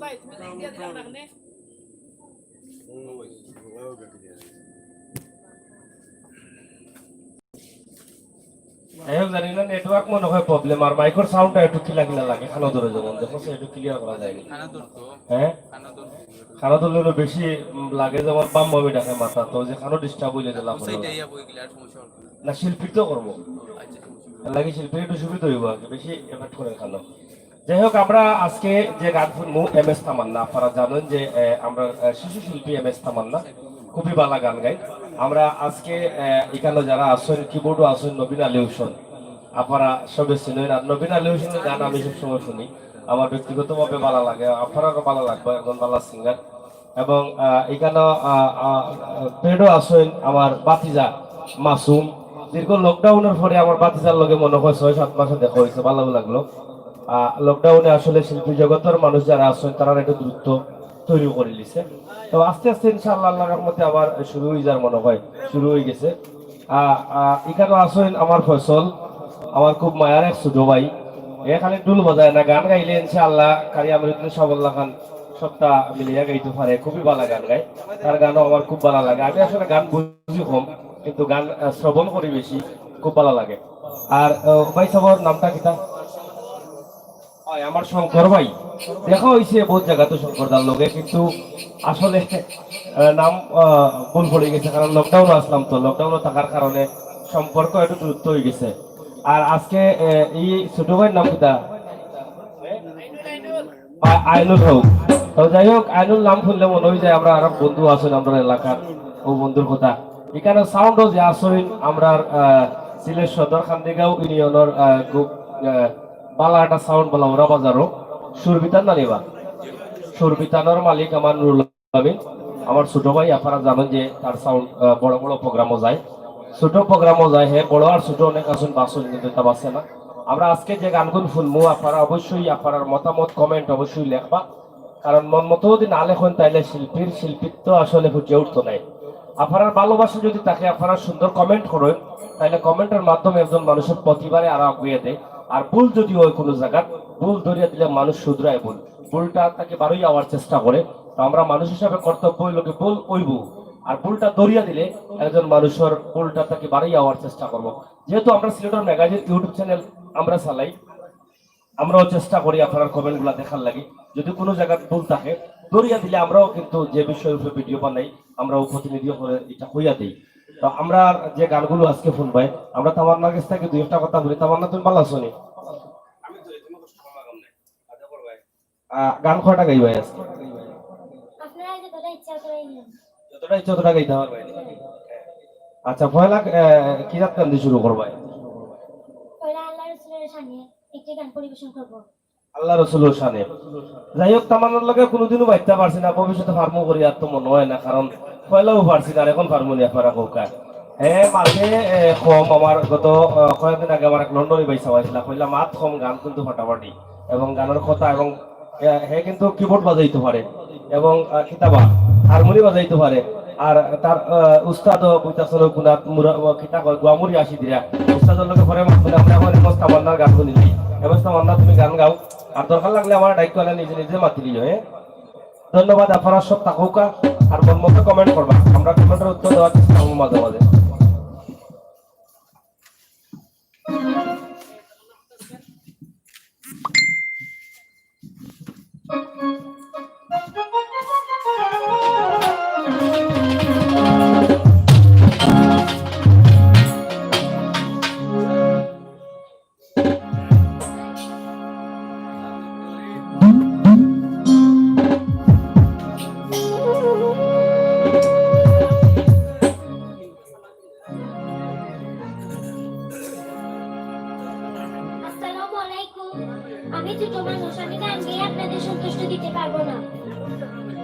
ভাই তুমি লিখ দিয়ে দিলাম না এখানে। যাই জানি না নেটওয়ার্ক মনে হয় প্রবলেম আর মাইক্রোর সাউন্ডটা একটু কিলা কিলা লাগে খানা ধরে যেমন দেখো সে একটু ক্লিয়ার করা যায়নি হ্যাঁ খানা ধরলে বেশি লাগে যেমন বাম ভাবে ডাকে মাথা তো যে খানো ডিস্টার্ব হইলে দিলাম না শিল্পী তো করবো লাগে শিল্পী একটু সুবিধা হইব আর কি, বেশি এফেক্ট করে খানো। যাই হোক আমরা আজকে যে গান শুনবো এম এস তামান্না, আপনারা জানেন যে আমরা শিশু শিল্পী এম এস তামান্না খুবই ভালো গান গাই। আমরা আজকে এখানে যারা আছেন কিবোর্ডও আছেন নবীন আলী হোসেন, আপনারা সবে শুনেন। আর নবীন আলী হোসেনের গান আমি সবসময় শুনি, আমার ব্যক্তিগতভাবে ভালো লাগে, আপনারও ভালো লাগবে, একজন ভালো সিঙ্গার। এবং এখানে পেডও আছেন আমার বাতিজা মাসুম। দীর্ঘ লকডাউনের পরে আমার বাতিজার লগে মনে হয় 6-7 মাসে দেখা হয়েছে, ভালো লাগলো। লকডাউনে আসলে শিল্পী জগতের মানুষ যারা আছেন তারা একটু দূরত্ব তৈরি করে দিছে। তো আস্তে আস্তে ইনশাআল্লাহ আল্লাহর রহমতে আবার শুরু হয়ে যার মনে হয়, শুরু হয়ে গেছে। এখানে আছেন আমার ফসল, আমার খুব মায়ার এক ছোট ভাই। খালি ডুল বাজায় না, গান গাইলে ইনশাআল্লাহ কারি আমৃত্যু সাবল্লা খান সবটা মিলিয়া গাইতে পারে, খুবই ভালো গান গায়। তার গানও আমার খুব ভালো লাগে। আমি আসলে গান বুঝি কম, কিন্তু গান শ্রবণ করি বেশি, খুব ভালো লাগে। আর ভাই সাহর নামটা কিতা? আমার শঙ্কর ভাই, দেখা হয়েছে বহুত জায়গাতে শঙ্কর দার লগে, কিন্তু আসলে নাম ভুল পড়ে গেছে, কারণ লকডাউন আসলাম, তো লকডাউন থাকার কারণে সম্পর্ক একটু দূরত্ব হয়ে গেছে। আর আজকে এই ছোট ভাইয়ের নাম কিতা? আইনুল হোক। তো যাই হোক, আইনুল নাম শুনলে মনে হয় যায় আমরা আরো বন্ধু আছেন আমরা এলাকার, ও বন্ধুর কথা। এখানে সাউন্ডও যে আসেন আমরা সিলেট সদর খান্দিগাঁও ইউনিয়নের খুব বালা একটা সাউন্ড বলা ওরা বাজারও সুরবিতান না নিবা, সুরবিতানোর মালিক আমার নুরুল আমিন, আমার ছোট ভাই। আপনারা জানেন যে তার সাউন্ড বড় বড় প্রোগ্রামও যায়, ছোট প্রোগ্রামও যায়। হ্যাঁ, বড় আর ছোট অনেক আছেন, বাসন কিন্তু তা বাসে না। আমরা আজকে যে গানগুলো শুনবো আপনারা অবশ্যই আপনার মতামত কমেন্ট অবশ্যই লেখবা, কারণ মন মতো যদি না লেখেন তাইলে শিল্পীর শিল্পীত্ব আসলে ফুটে উঠতো নাই। আপনার ভালোবাসা যদি তাকে আপনারা সুন্দর কমেন্ট করেন, তাহলে কমেন্টের মাধ্যমে একজন মানুষের প্রতিবারে আরো আগুয়ে দেয়। আর ভুল যদি হয় কোনো জায়গা, ভুল ধরিয়া দিলে মানুষ শুধরায়, ভুলটা তাকে বারোই যাওয়ার চেষ্টা করে। তো আমরা মানুষ হিসাবে কর্তব্য লোকে ভুল ওইব, আর ভুলটা ধরিয়া দিলে একজন মানুষের ভুলটা তাকে বাড়াই যাওয়ার চেষ্টা করব। যেহেতু আমরা সিলেটের ম্যাগাজিন ইউটিউব চ্যানেল আমরা চালাই, আমরাও চেষ্টা করি আপনার কমেন্ট গুলা দেখার লাগে। যদি কোনো জায়গায় ভুল থাকে ধরিয়া দিলে আমরাও কিন্তু যে বিষয়ের উপরে ভিডিও বানাই আমরাও প্রতিনিধি করে এটা হইয়া দিই। তো আমরা যে গানগুলো আজকে শুনবাই, আমরা তামান্নার কাছ থেকে দুই একটা কথা বলি। তামান্না, তুমি ভালো আছো নি? গান কয়টা গাইবাই আজকে? যতটা ইচ্ছা ততটা গাইতে পারবে। আচ্ছা, পয়লা কি রাত গান দিয়ে শুরু করবাই? আল্লাহ রসুলের শানে। যাই হোক, তামান্নার লগে কোনোদিনও বাইতে পারছি না, ভবিষ্যতে ফার্মও করি আর তো মনে হয় না, কারণ পয়লাও পারছি না, আর এখন ফার্মো নিয়ে আপনারা কৌকা। হ্যাঁ, মাঠে কম। আমার গত কয়েকদিন আগে আমার এক লন্ডনে বাইসা হয়েছিল, কইলা মাত কম, গান কিন্তু ফাটাফাটি এবং গানের কথা। এবং হ্যাঁ কিন্তু কিবোর্ড বাজাইতে পারে এবং কিতাবা হারমোনি বাজাইতে পারে। আর তার উস্তাদ বইতাছিল গুণাত কিতা কয় গুয়ামুরি আসি দিয়া উস্তাদের লোকে পরে আমরা এখন তামান্নার গান শুনি দিই। এবার তামান্না তুমি গান গাও, আর দরকার লাগলে আমার দায়িত্ব হলে নিজে নিজে মাতি দিও। হ্যাঁ, ধন্যবাদ। আপনারা সব থাকুকা আর মন মতো কমেন্ট করবা, আমরা কমেন্টের উত্তর দেওয়ার চেষ্টা করবো মাঝে মাঝে। আমি ছোট মানুষ, আমি গান গেয়ে আপনাদের সন্তুষ্ট দিতে পারবো না।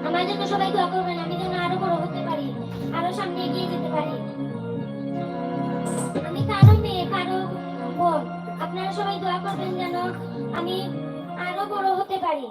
আমার জন্য সবাই দোয়া করবেন, আমি যেন আরো বড় হতে পারি, আরো সামনে এগিয়ে যেতে পারি। আমি কারো মেয়ে, কারো বোন, আপনারা সবাই দোয়া করবেন যেন আমি আরো বড় হতে পারি।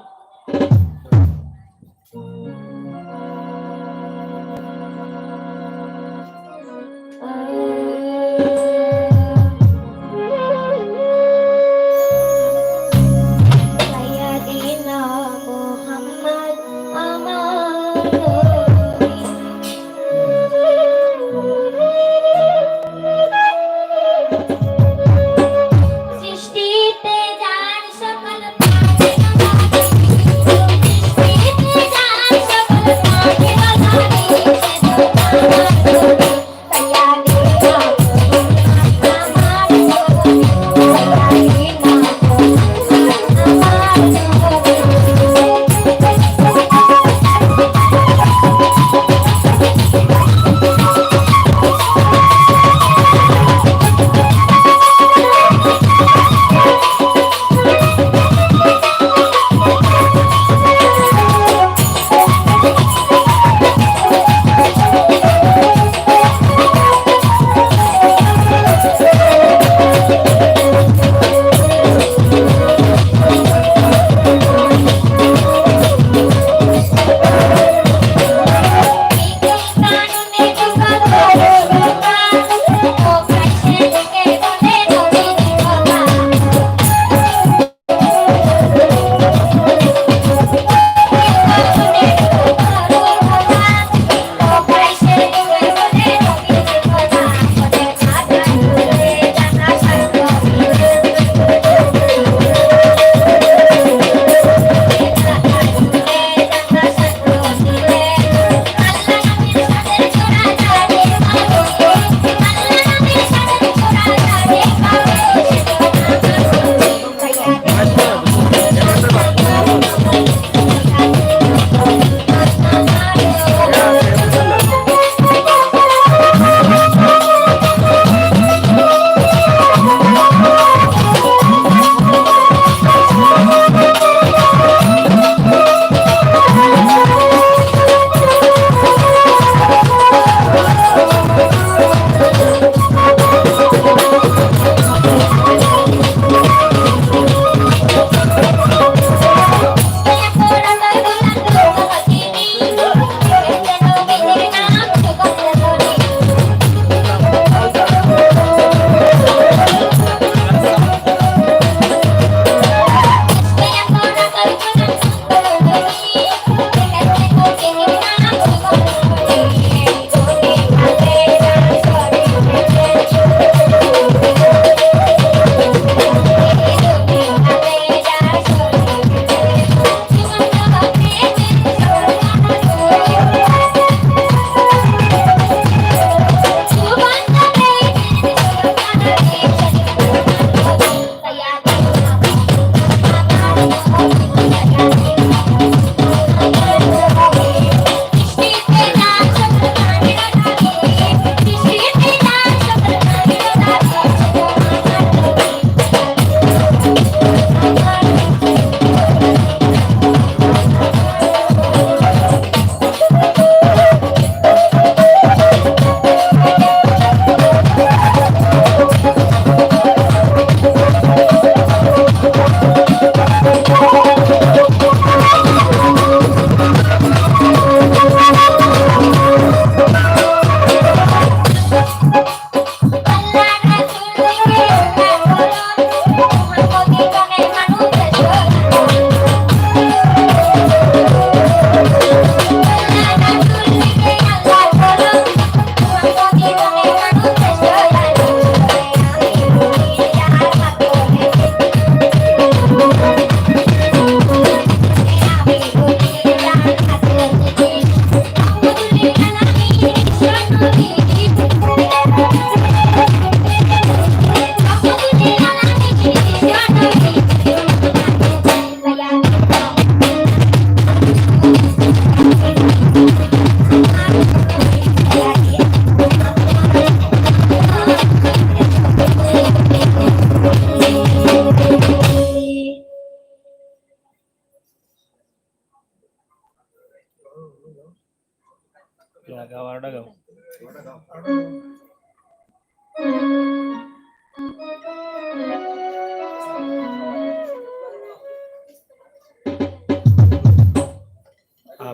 গাও আরটা গাও।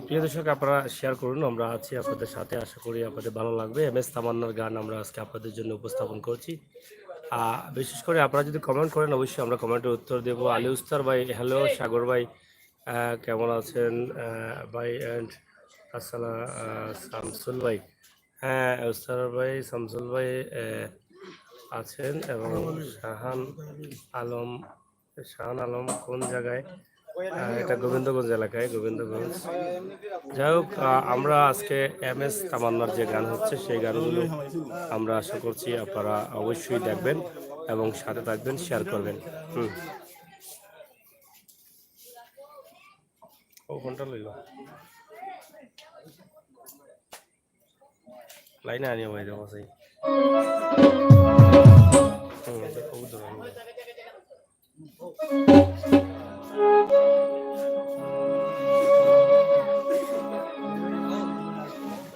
প্রিয় দর্শক, আপনারা শেয়ার করুন, আমরা আছি আপনাদের সাথে, আশা করি আপনাদের ভালো লাগবে। এম এস তামান্নার গান আমরা আজকে আপনাদের জন্য উপস্থাপন করছি। বিশেষ করে আপনারা যদি কমেন্ট করেন, অবশ্যই আমরা কমেন্টের উত্তর দেব। আলী উস্তার ভাই, হ্যালো। সাগর ভাই, কেমন আছেন ভাই? অ্যান্ড আসসালাম শামসুল ভাই, হ্যাঁ উস্তার ভাই, শামসুল ভাই আছেন, এবং শাহান আলম কোন জায়গায়? এটা গোবিন্দগঞ্জ এলাকায়, গোবিন্দগঞ্জ। যাই হোক, আমরা আজকে এম এস তামান্নার যে গান হচ্ছে সেই গানগুলো আমরা আশা করছি আপনারা অবশ্যই দেখবেন এবং সাথে থাকবেন, শেয়ার করবেন। ও কোনটা লইল লাইনে আনিও ভাই, দেখো সেই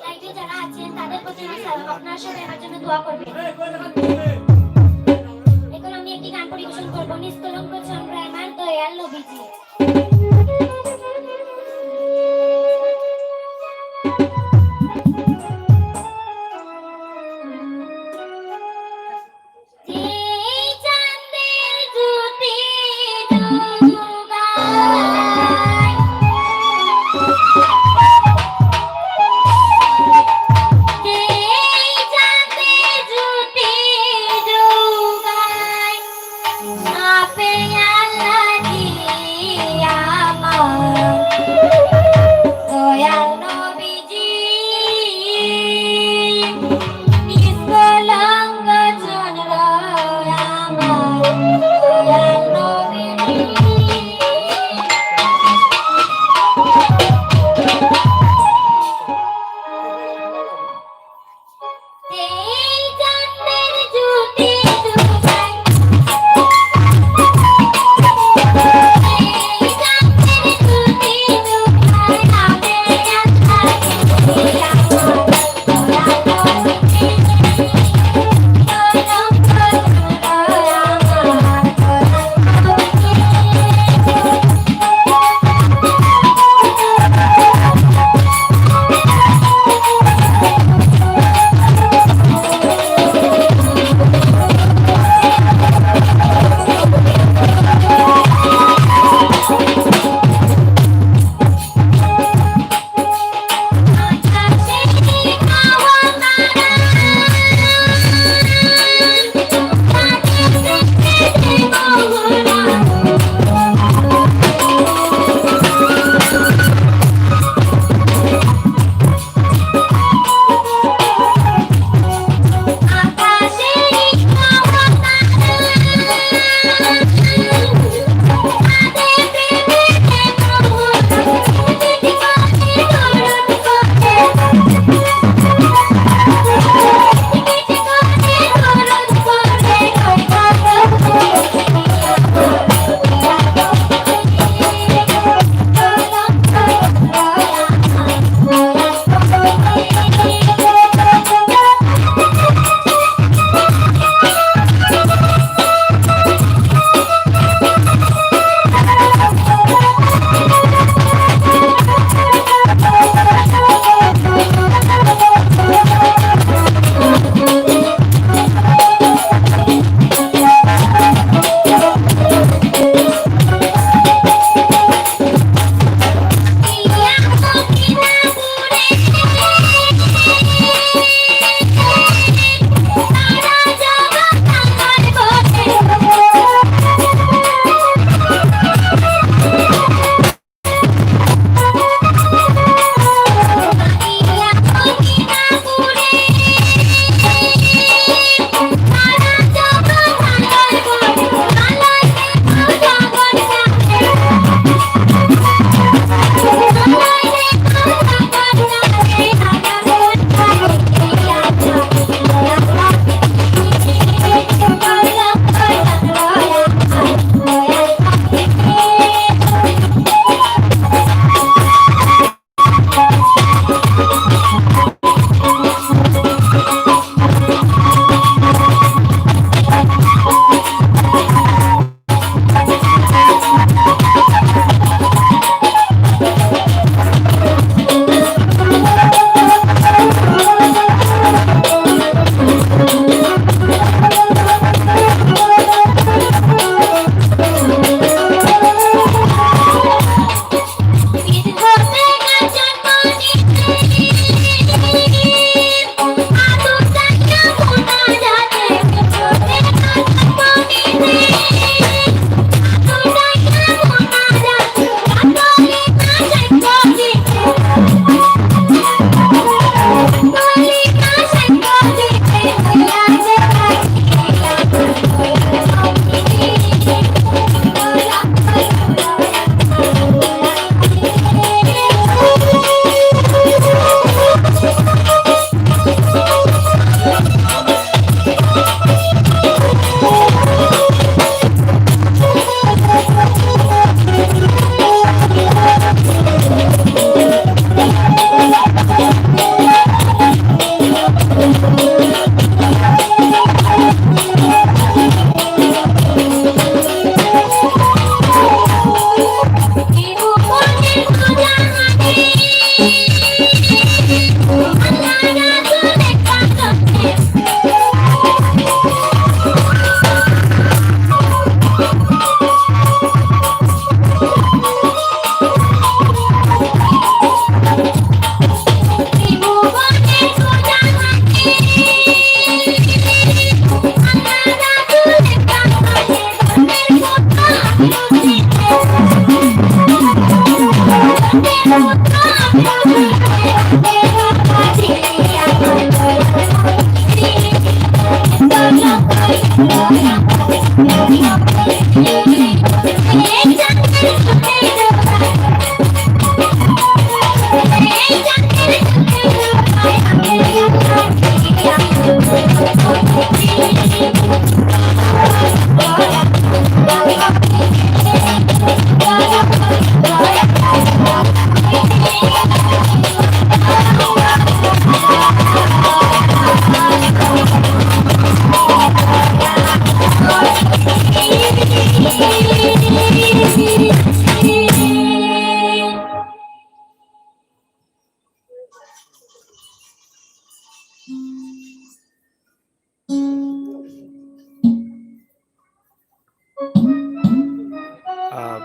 লাইভে যারা আছেন তাদের প্রতি আপনারা সবাই আমার জন্য দোয়া করবেন। এখন আমি একটি গান পরিবেশন করবো, নিষ্কলঙ্ক চন্দ্র আমার দয়াল নবীজি। আপে আল্লাহ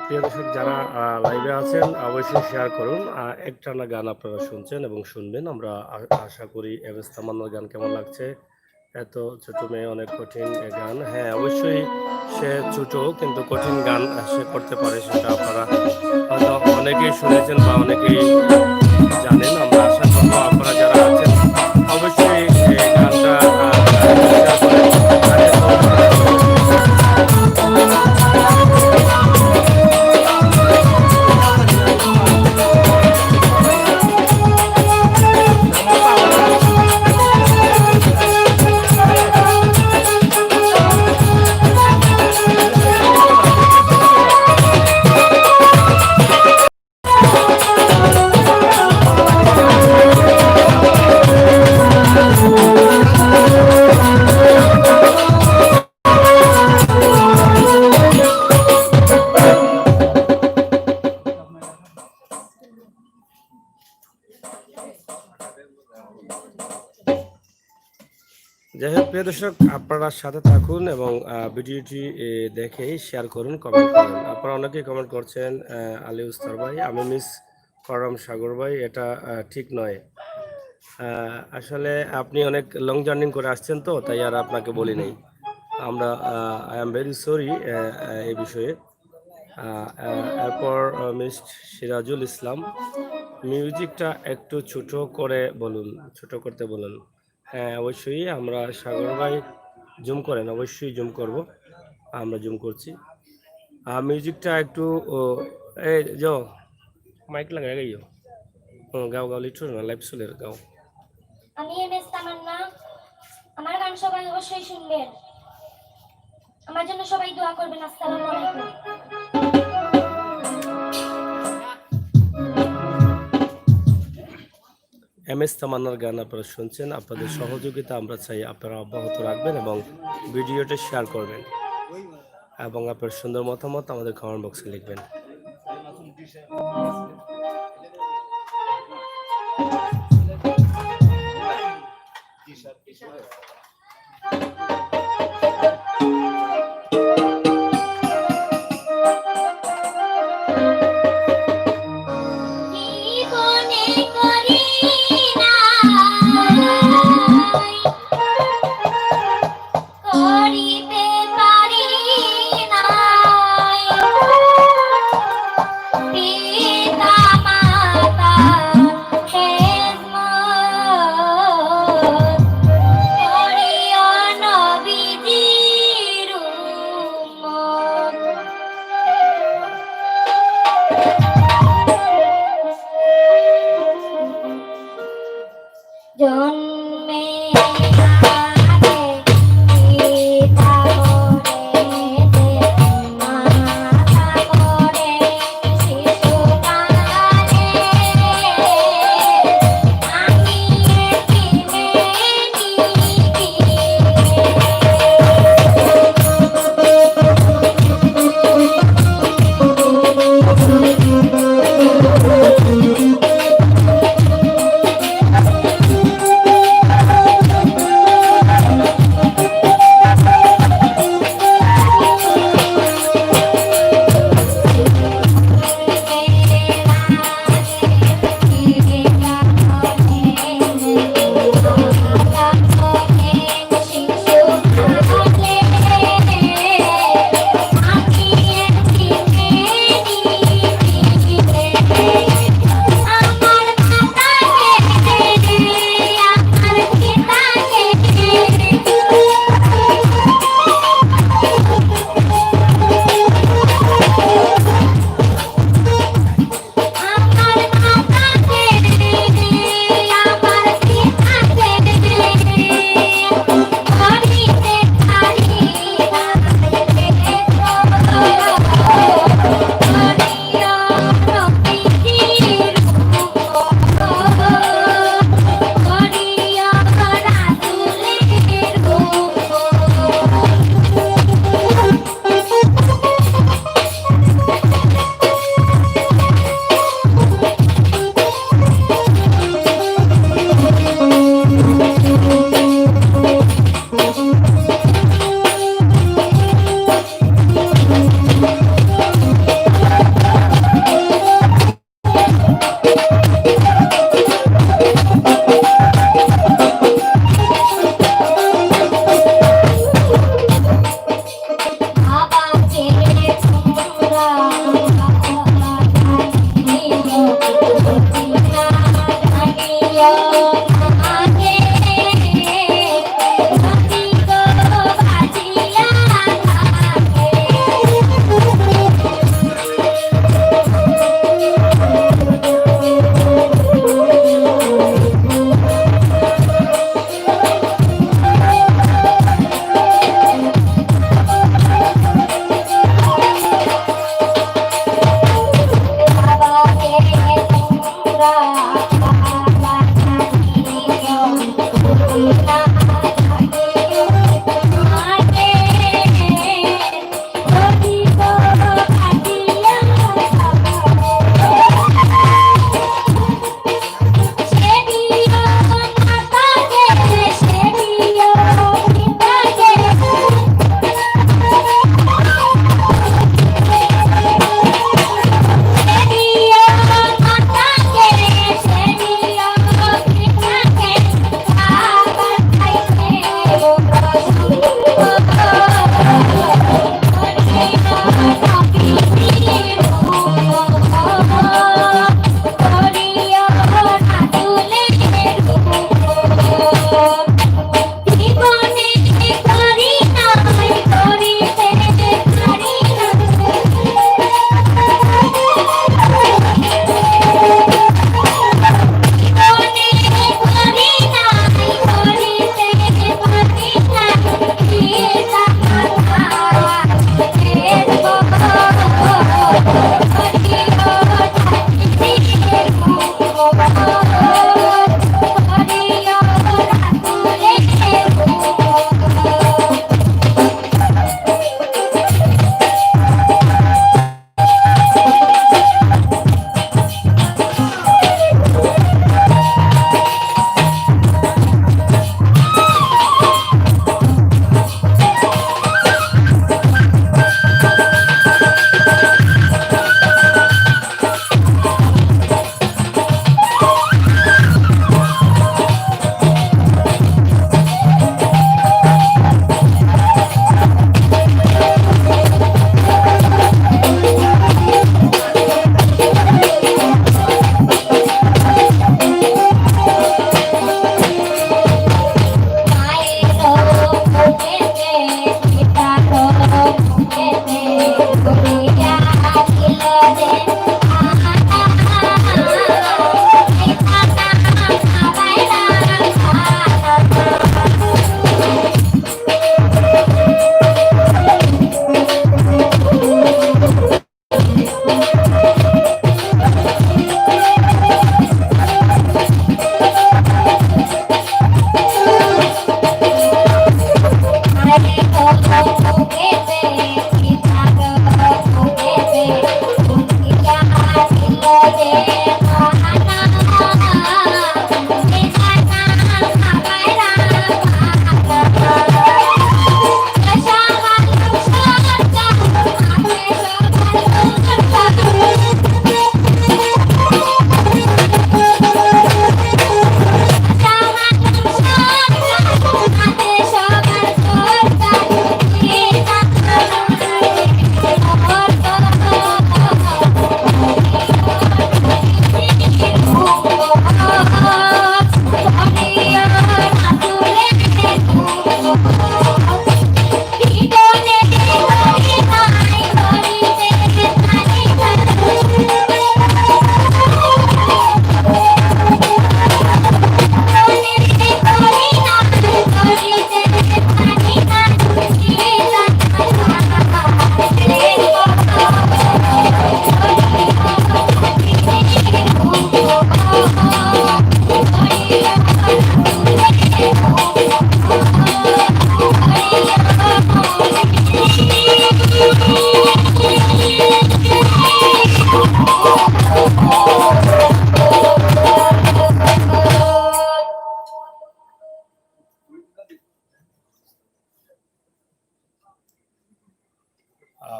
প্রিয় দর্শক যারা লাইভে আছেন অবশ্যই শেয়ার করুন। একটানা গান আপনারা শুনছেন এবং শুনবেন। আমরা আশা করি এম এস তামান্নার গান কেমন লাগছে। এত ছোট মেয়ে অনেক কঠিন গান। হ্যাঁ, অবশ্যই সে ছোট কিন্তু কঠিন গান সে করতে পারে, সেটা আপনারা হয়তো অনেকেই শুনেছেন বা অনেকেই জানেন। আমরা আশা করবো আপনারা যারা আছেন অবশ্যই এই গানটা শেয়ার করেন। যাই হোক প্রিয় দর্শক, আপনারা সাথে থাকুন এবং ভিডিওটি দেখে শেয়ার করুন, কমেন্ট করুন। আপনারা অনেকেই কমেন্ট করছেন আলী উস্তার ভাই, আমি মিস করলাম সাগর ভাই, এটা ঠিক নয়। আসলে আপনি অনেক লং জার্নি করে আসছেন তো, তাই আর আপনাকে বলি নাই। আমরা আই এম ভেরি সরি এই বিষয়ে। এরপর মিস সিরাজুল ইসলাম, মিউজিকটা একটু ছোট করে বলুন, ছোট করতে বলুন। হ্যাঁ অবশ্যই, আমরা সাগর ভাই জুম করেন, অবশ্যই জুম করব, আমরা জুম করছি। মিউজিকটা একটু এই যাও মাইক লাগাই গাইও, গাও গাও লিটু না লাইভ চলে গাও। আমি এম এস তামান্না, আমার গান সবাই অবশ্যই শুনবেন, আমার জন্য সবাই দোয়া করবেন। আসসালামু আলাইকুম। এম এস তামান্নার গান আপনারা শুনছেন। আপনাদের সহযোগিতা আমরা চাই আপনারা অব্যাহত রাখবেন এবং ভিডিওটা শেয়ার করবেন এবং আপনার সুন্দর মতামত আমাদের কমেন্ট বক্সে লিখবেন।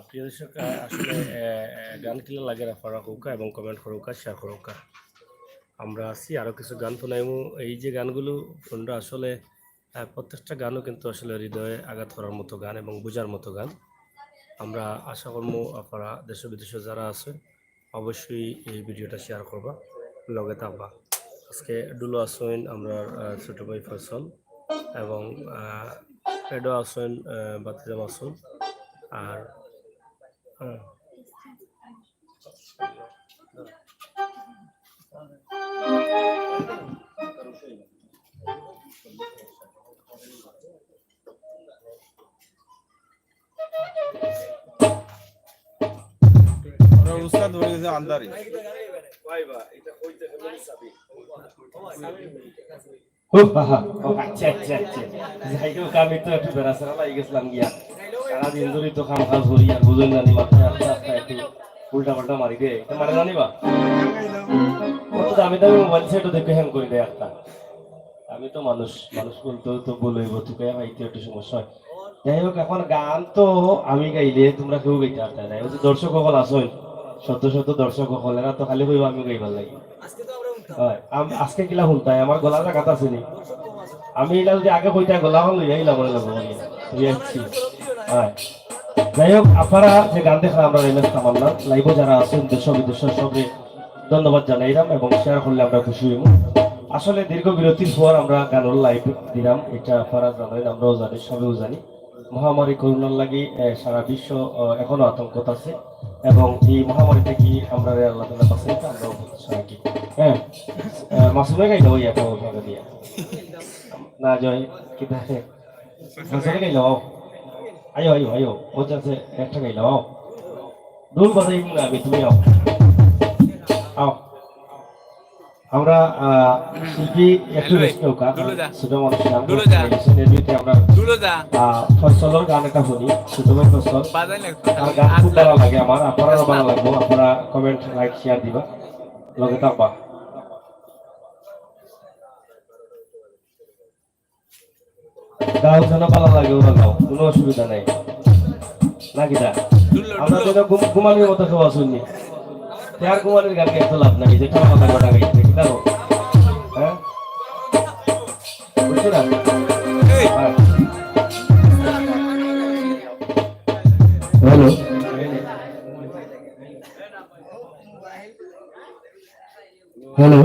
প্রিয় দর্শক আসলে গান কিলা লাগে আপনারা হোকা এবং কমেন্ট করুকা শেয়ার করুকা আমরা আছি আরও কিছু গান শোনাইমু এই যে গানগুলো তোমরা আসলে প্রত্যেকটা গানও কিন্তু আসলে হৃদয়ে আঘাত করার মতো গান এবং বোঝার মতো গান আমরা আশা করবো আপনারা দেশ বিদেশে যারা আছে অবশ্যই এই ভিডিওটা শেয়ার করবা লগে থাকবা আজকে ডুলো আসেন আমরা ছোট ভাই ফসল এবং পেডো আসেন বাতিজাম আসুন আর উস্তাদ হয়ে গেছে আন্দারি ভাই বা এটা কইতে ও বাবা, ও আচ্ছা আচ্ছা আচ্ছা, যাই হোক আমি তো একটু বেড়াচেরা লাগি গেছিলাম গিয়া, সারাদিন ধরে তো কাম কাজ করি আর বুঝুন জানি মাথায় আস্তে আস্তে একটু উল্টা পাল্টা মারি দে, এটা মানে জানিবা কত দামি দামি মোবাইল সেটও দেখে হ্যাং করে দেয় একটা। আমি তো মানুষ, মানুষ বলতেও তো বলইব তোকে হয়তো একটু সমস্যা হয়। যাই হোক এখন গান তো আমি গাইলে তোমরা কেউ গাইতে পারতে না, ওই যে দর্শক সকল আসল শত শত দর্শক সকল এরা তো খালি কইব আমি গাইবার লাগি। হয় আজকে কিলা শুনতাই আমার গলা জায়গাত আছে নি, আমি এটা যদি আগে কইতা গলা হল লইলাম মনে লাগবো হয়। যাই হোক আপনারা যে গান দেখা আমরা রেমেস তামান্না লাইভ যারা আছেন দেশ বিদেশের সবে ধন্যবাদ জানাইলাম এবং শেয়ার করলে আমরা খুশি হইব। আসলে দীর্ঘ বিরতির পর আমরা গানের লাইভ দিলাম, এটা আপনারা জানেন, আমরাও জানি, সবেও জানি। মহামারী করোনার লাগি সারা বিশ্ব এখনো আতঙ্কত আছে এবং এই মহামারী থেকে আমরা আল্লাহ তাআলা বাঁচাইতে আমরা সবাইকে হ্যাঁ মাসুমে গাইল ওই এক ভাবে দিয়া না জয় কি দেখে মাসুমে গাইল আয়ো আয়ো আয়ো ও যাচ্ছে একটা গাইল দূর বাজাই আমি তুমি আও আও আমরা শিল্পী একটু রেস্ট নৌকা ছোট মানুষ আমরা ফসলের গান একটা শুনি ছোট ফসল আর গান খুব ভালো লাগে আমার, আপনারাও ভালো লাগবো, আপনারা কমেন্ট লাইক শেয়ার দিবা লগে থাকবা। গাও যেন ভালো লাগে ওরা গাও, কোনো অসুবিধা নাই নাকি দা আমরা যেন ঘুমানির মতো খাওয়া শুনি তার ঘুমানির গান এত লাভ নাই, যেটা কথা কথা গাইতে দেখো হ্যাঁ বুঝছো না। হ্যালো হ্যালো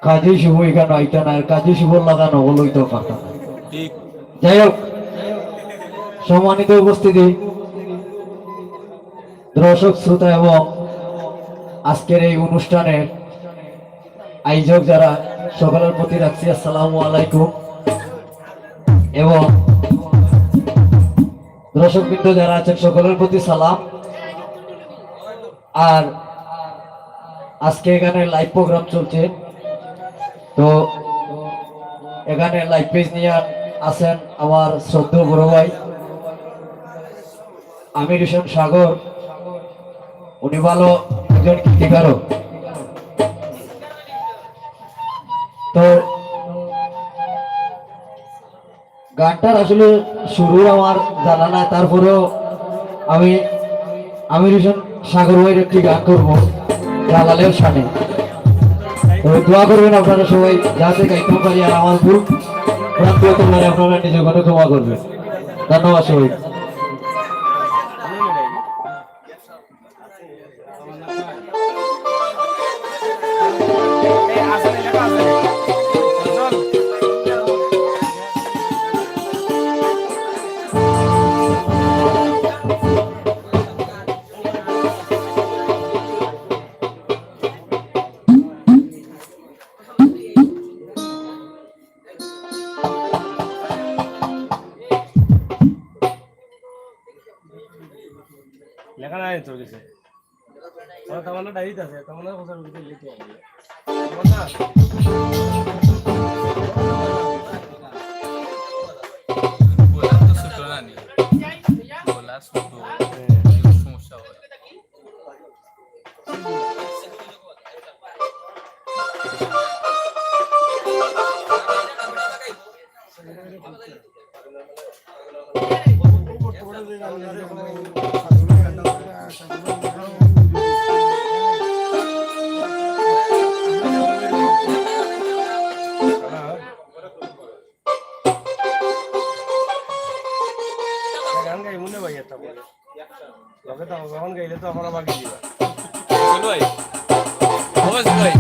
কাজী শুভ এখানে আইতা না, কাজী শুভ লাগানো হলোই তো কথা। যাই হোক সম্মানিত উপস্থিতি দর্শক শ্রোতা এবং আজকের এই অনুষ্ঠানের আয়োজক যারা সকলের প্রতি রাখছি আসসালামু আলাইকুম এবং দর্শকবৃন্দ যারা আছেন সকলের প্রতি সালাম। আর আজকে এখানে লাইভ প্রোগ্রাম চলছে, তো এখানে লাইভ পেজ নিয়ে আছেন আমার শ্রদ্ধেয় বড় ভাই আমির হোসেন সাগর, উনি ভালো একজন গীতিকারক। তো গানটার আসলে শুরু আমার জানা না, তারপরেও আমি আমির হোসেন সাগর ভাইয়ের একটি গান করবো জালালের সামনে, তো দোয়া করবেন আপনারা সবাই যাতে গাইতে পারি, আর আমার ভুল প্রান্তীয় তোমরা আপনারা নিজের কথা ক্ষমা করবেন। ধন্যবাদ সবাই। লেখা নাই তোর কাছে, তামান্না ডায়েরিতে আছে, তামান্নার কথা লিখতে হবে। সমস্যা হয় গান গাই মনে ভাই এটা বলে লগে তো গান গাইলে তো আমরা বাকি দিবা ভাই ভাই ভাই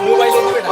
মোবাইলে দিবে না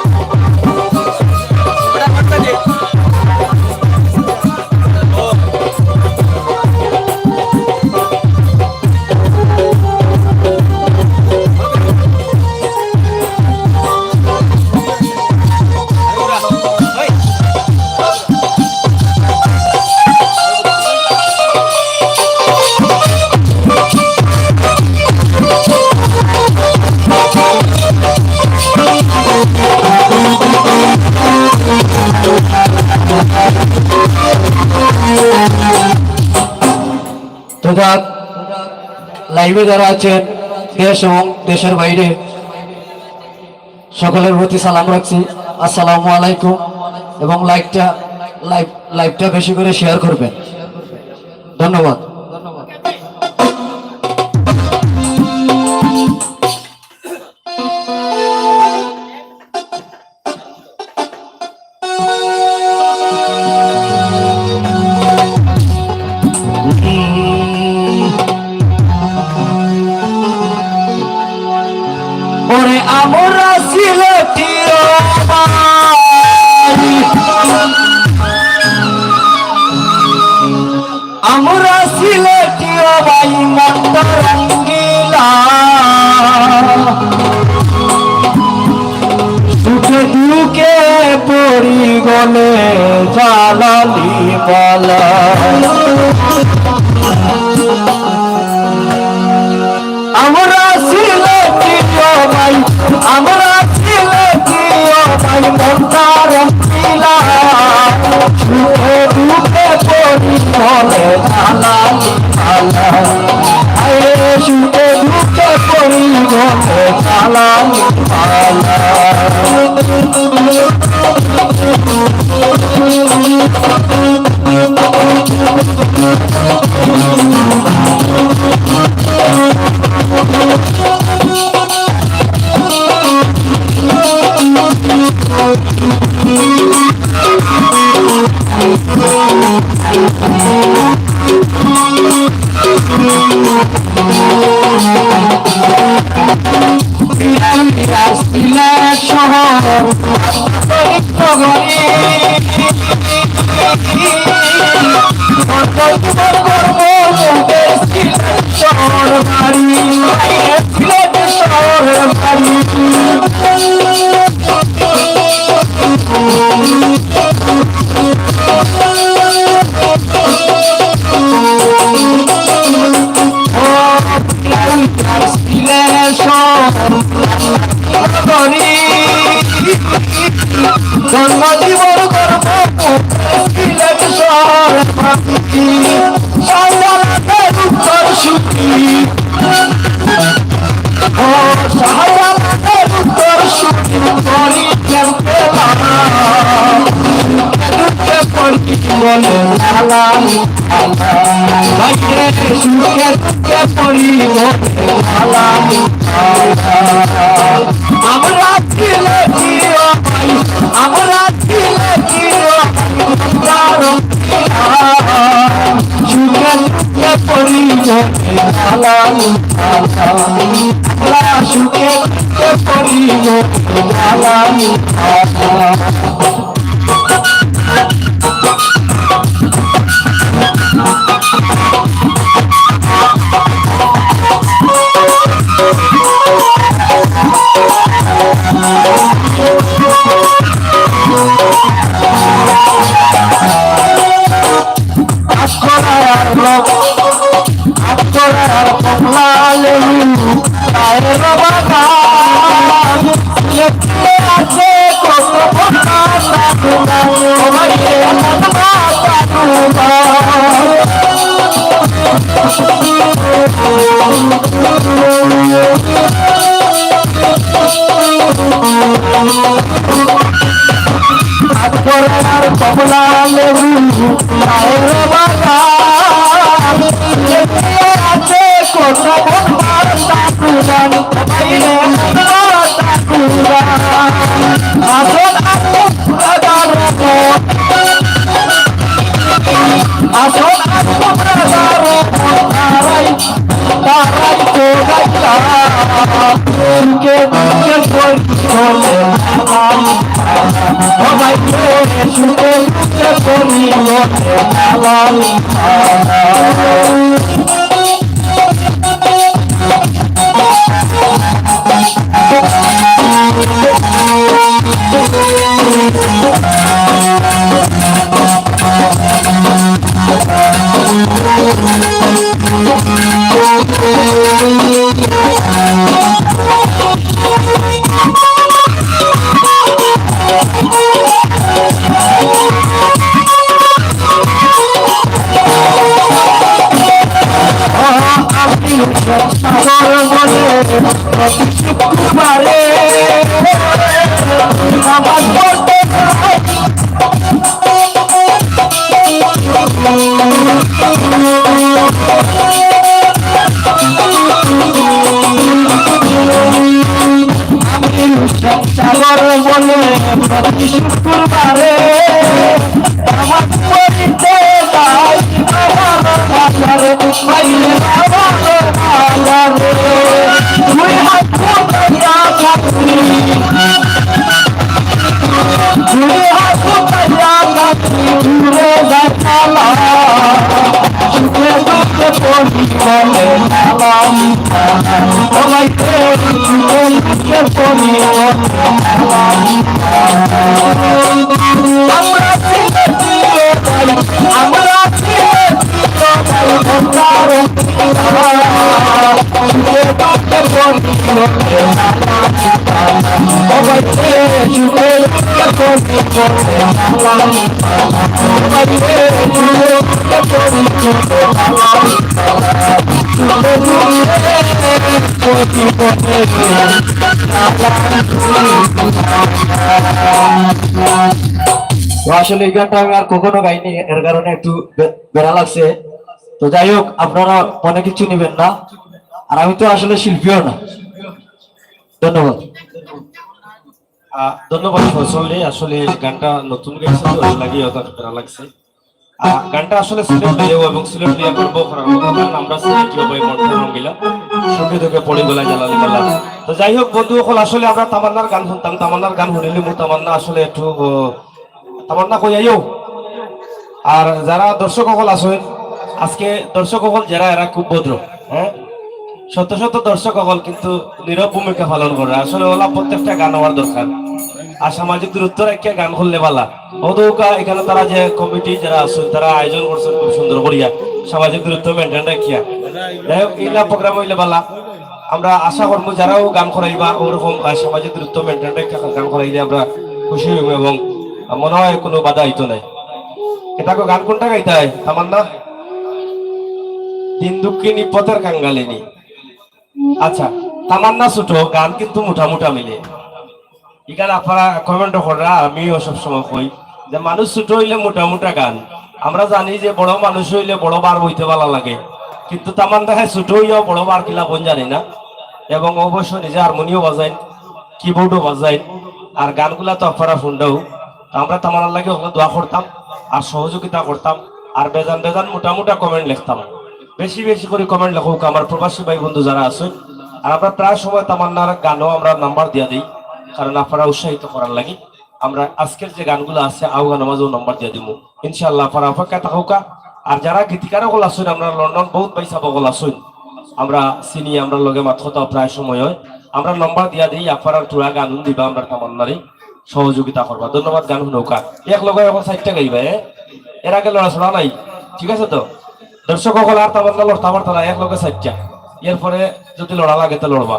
তো যাক, লাইভে যারা আছেন দেশ এবং দেশের বাইরে সকলের প্রতি সালাম রাখছি, আসসালামু আলাইকুম। এবং লাইভটা বেশি করে শেয়ার করবেন, ধন্যবাদ। ওরে আমরা সিলেটিও আমরা সিলেটিও ভাই মন্দ রঙ্গিলা সুখে দুঃখে পড়ি গলে জ্বালালি বলা আমরা সিলেটিও ভাই আমরা সিলেটিও ভাই মন্দ রঙ্গিলা সুখে দুঃখে পড়ি গলে জ্বালালি বলা আরে সুখে দুঃখে পড়ি গলে জ্বালালি বলা সিলেট শহর শহর বাড়ি সিলেট শহর বাড়ি জন্মজীবন গর্ব সিলেট শহর শাহজালালের উত্তর সুখী ও শাহজালালের উত্তর সুখী করি কেমতে পড়ি বলে লালাই বাইরে সুখে দুঃখে পড়ি বলে লালাই আমরা সিলেটিও ভাই আমরা সিলেটিও সুখে দুঃখে পড়ি বলে লালাই আমরা সুখে দুঃখে পড়ি বলে লালাই কমলা লেবু আছে কত আসল সবাইকে সুখে দুঃখে করিও লালন সাগর বলে প্রতি শুক্রবারে নামাজ পড়তে যাই সাগর বলে প্রতি শুক্রবারে নামাজ পড়তে যাই আমার বাজারে পাইলে আমার বাজারে দুই হাত পাইয়া থাকি দুই হাত পাইয়া থাকি দূরে যাইতালা সুখে দুঃখে পড়ি বলে সালাম সবাইকে সুখে দুঃখে পড়ি সালাম আমরা ছিলে দিয়ে যাই আমরা ছিলে দিয়ে যাই ভোটার সুখে দুঃখে পড়ি বলে সালাম সবাইকে সুখে দুঃখে পড়ি বলে সালাম সবাইকে সুখে দুঃখে পড়ি বলে সালাম সুখে দুঃখে পড়ি তো আসলে এই গানটা আমি আর কখনো গাইনি, এর কারণে একটু বেড়া লাগছে। তো যাই হোক, আপনারা মনে কিছু নেবেন না, আর আমি তো আসলে শিল্পীও না। ধন্যবাদ। ধন্যবাদ ফসল। আসলে গানটা নতুন গাইছে তো ওই লাগি অত বেড়া লাগছে। গানটা আসলে সিলেট লিয়েও এবং সিলেট লিয়া করবো কারণ আমরা সিলেটীয় বই মন্ত্র রঙ্গিলা সঙ্গে থেকে পড়ে গলা জ্বালালি গেলাম। তো যাই হোক বন্ধু সকল, আসলে আমরা তামান্নার গান শুনতাম, তামান্নার গান শুনিলে মু তামান্না আসলে একটু তামান্না কই আইও। আর যারা দর্শক সকল আছেন আজকে, দর্শক সকল যারা এরা খুব ভদ্র, হ্যাঁ শত শত দর্শক সকল কিন্তু নীরব ভূমিকা পালন করে। আসলে ওলা প্রত্যেকটা গান হওয়ার দরকার, আর সামাজিক দূরত্ব রেখে গান করলে ভালা। অদৌকা এখানে তারা যে কমিটি যারা আছেন তারা আয়োজন করছেন খুব সুন্দর করিয়া সামাজিক দূরত্ব মেনটেন রাখিয়া। যাই হোক, এইলা প্রোগ্রাম হইলে ভালা। আমরা আশা করবো যারাও গান করাইবা ওরকম সামাজিক দূরত্ব মেনটেন রেখে গান করাইলে আমরা খুশি হইব এবং মনে হয় কোনো বাধা হইতো নাই। এটাকে গান কোনটা গাইতে হয় তামান্না? দিন দুঃখিনী পথের কাঙ্গালিনী। আচ্ছা, তামান্না ছোট গান কিন্তু মোটা মোটা মিলে। এখানে আপনারা কমেন্ট করা, আমিও সবসময় কই যে মানুষ ছোট হইলে মোটা মোটা গান। আমরা জানি যে বড় মানুষ হইলে বড় বার বইতে ভালো লাগে, কিন্তু তামান্না ছোট হইয়াও বড় বার কিলা বোন জানি না। এবং অবশ্য নিজে হারমোনিয়াম বাজাইন, কিবোর্ডও বাজাইন, আর গানগুলা তো আপনারা শুনলেও। আমরা তামান্নার লাগে ওগুলো দোয়া করতাম আর সহযোগিতা করতাম, আর বেজান বেজান মোটা মোটা কমেন্ট লিখতাম। বেশি বেশি করে কমেন্ট লেখক আমার প্রবাসী ভাই বন্ধু যারা আছেন। আর আমরা প্রায় সময় তামান্নার গানও আমরা নাম্বার দিয়া দিই, কারণ আপনারা উৎসাহিত করার লাগি। আমরা আজকের যে গানগুলো আছে আহ্বান নামাজও নাম্বার দিয়ে দিব ইনশাআল্লাহ। আপনারা অপেক্ষা থাকুকা। আর যারা গীতিকার সকল আসুন, আমরা লন্ডন বহুত পয়সা বগল আসুন, আমরা চিনি, আমরা লগে মাত্রতা প্রায় সময় হয়। আমরা নাম্বার দিয়া দিই, আপনারা টুরা গান দিবা, আমরা তামান্নারে সহযোগিতা করবা। ধন্যবাদ। গান শুনৌকা এক লগে এখন 60টা গাইবা, এর আগে লড়াছড়া নাই, ঠিক আছে তো? দর্শক সকল আর তামান্না লড়তে পারতো না, এক লগে 60টা। এরপরে যদি লড়া লাগে তো লড়বা।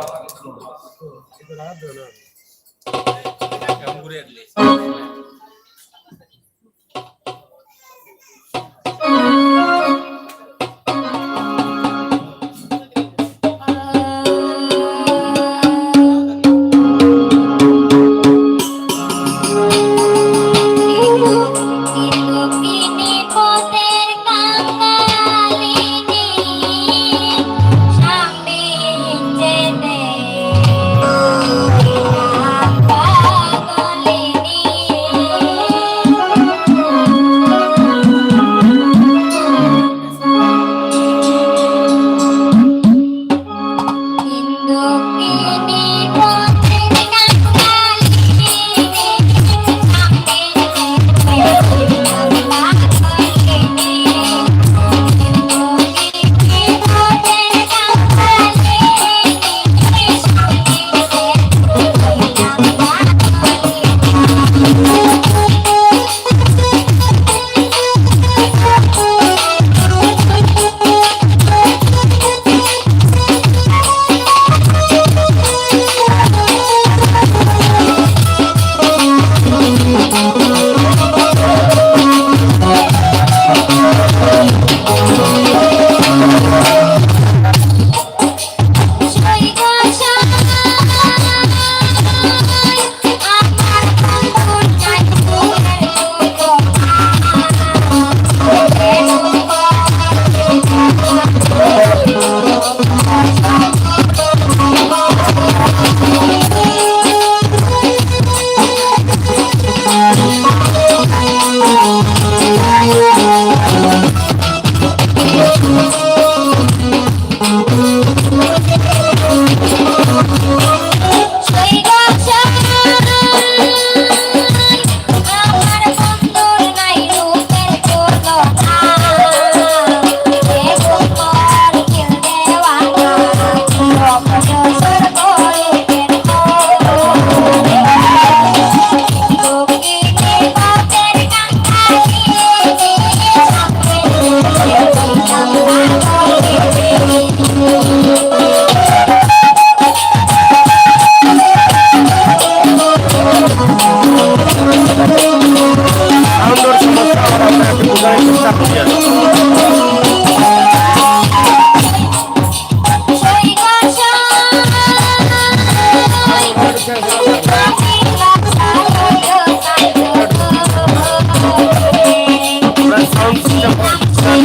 সামনে যেতে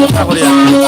চেষ্টা করি আর কি।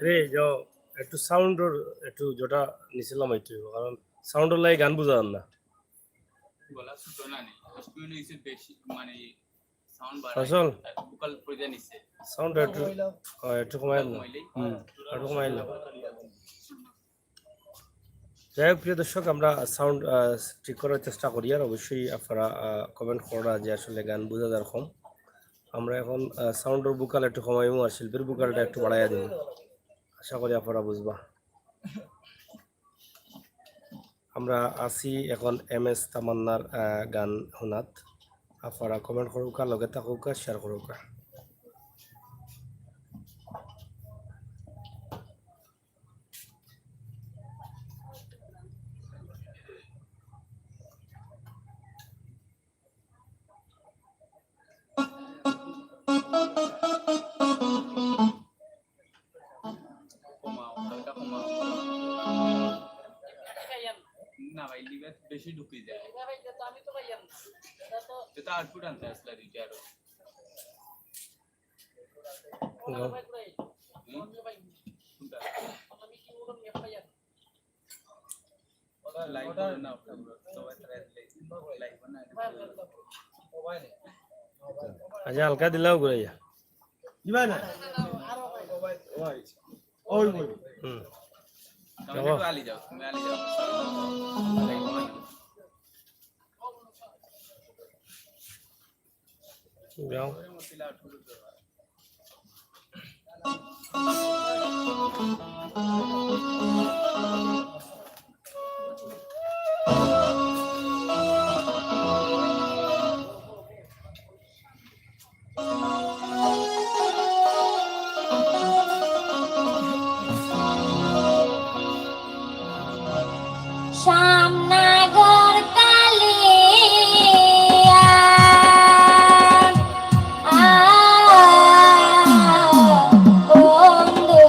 রে যাও একটু সাউন্ডর একটু যেটা নিছিলাম একটু, কারণ সাউন্ডের লাগে গান বোঝা যান না। গলা ছোট না নেই স্কুল হইছে বেশি মানে সাউন্ড আসল বাড়ায় ভোকাল পর্যন্ত নিছে সাউন্ড একটু একটু কমাই না, একটু কমাই না। যাই হোক প্রিয় দর্শক, আমরা সাউন্ড ঠিক করার চেষ্টা করি, আর অবশ্যই আপনারা কমেন্ট করা যে আসলে গান বোঝা যার কম। আমরা এখন সাউন্ডের বুকাল একটু কমাইমু আর শিল্পীর বুকালটা একটু বাড়াইয়া দিব, আশা করি আপনারা বুঝবা। আমরা আছি এখন MS তামান্নার গান শোনাত। আপনারা কমেন্ট করুকা, লগে থাকুকা, শেয়ার করুকা। কমাও হালকা কমাও না ভাই লিভার বেশি ঢুকে যায় যেটা আউটপুট আনতে আসলে দুইটা আরো লাইভ করে না সবাই লাইভ না আচ্ছা হালকা দিলাও করে যা তুমি একটু আলি যাও, তুমি আলি যাও যাও। শ্যামনগর কালিয়া বন্ধুরে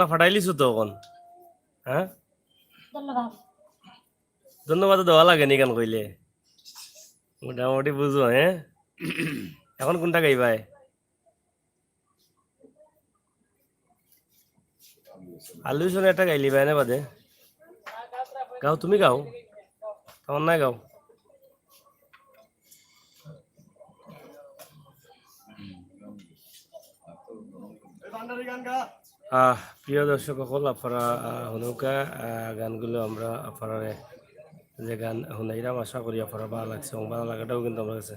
গানটা ফাটাইলিছো তো এখন হ্যাঁ ধন্যবাদ। ধন্যবাদ দেওয়া লাগে নি গান কইলে মোটামুটি বুঝো হ্যাঁ এখন কোনটা গাইবাই আলু শুনে একটা গাইলি বাই না বাদে গাও তুমি গাও তোমার নাই গাও প্রিয় দর্শক সকল আপনারা হনুকা গানগুলো আমরা আপনারা যে গান শুনাইলাম আশা করি আপনারা ভালো লাগছে এবং ভালো লাগাটাও কিন্তু আমার কাছে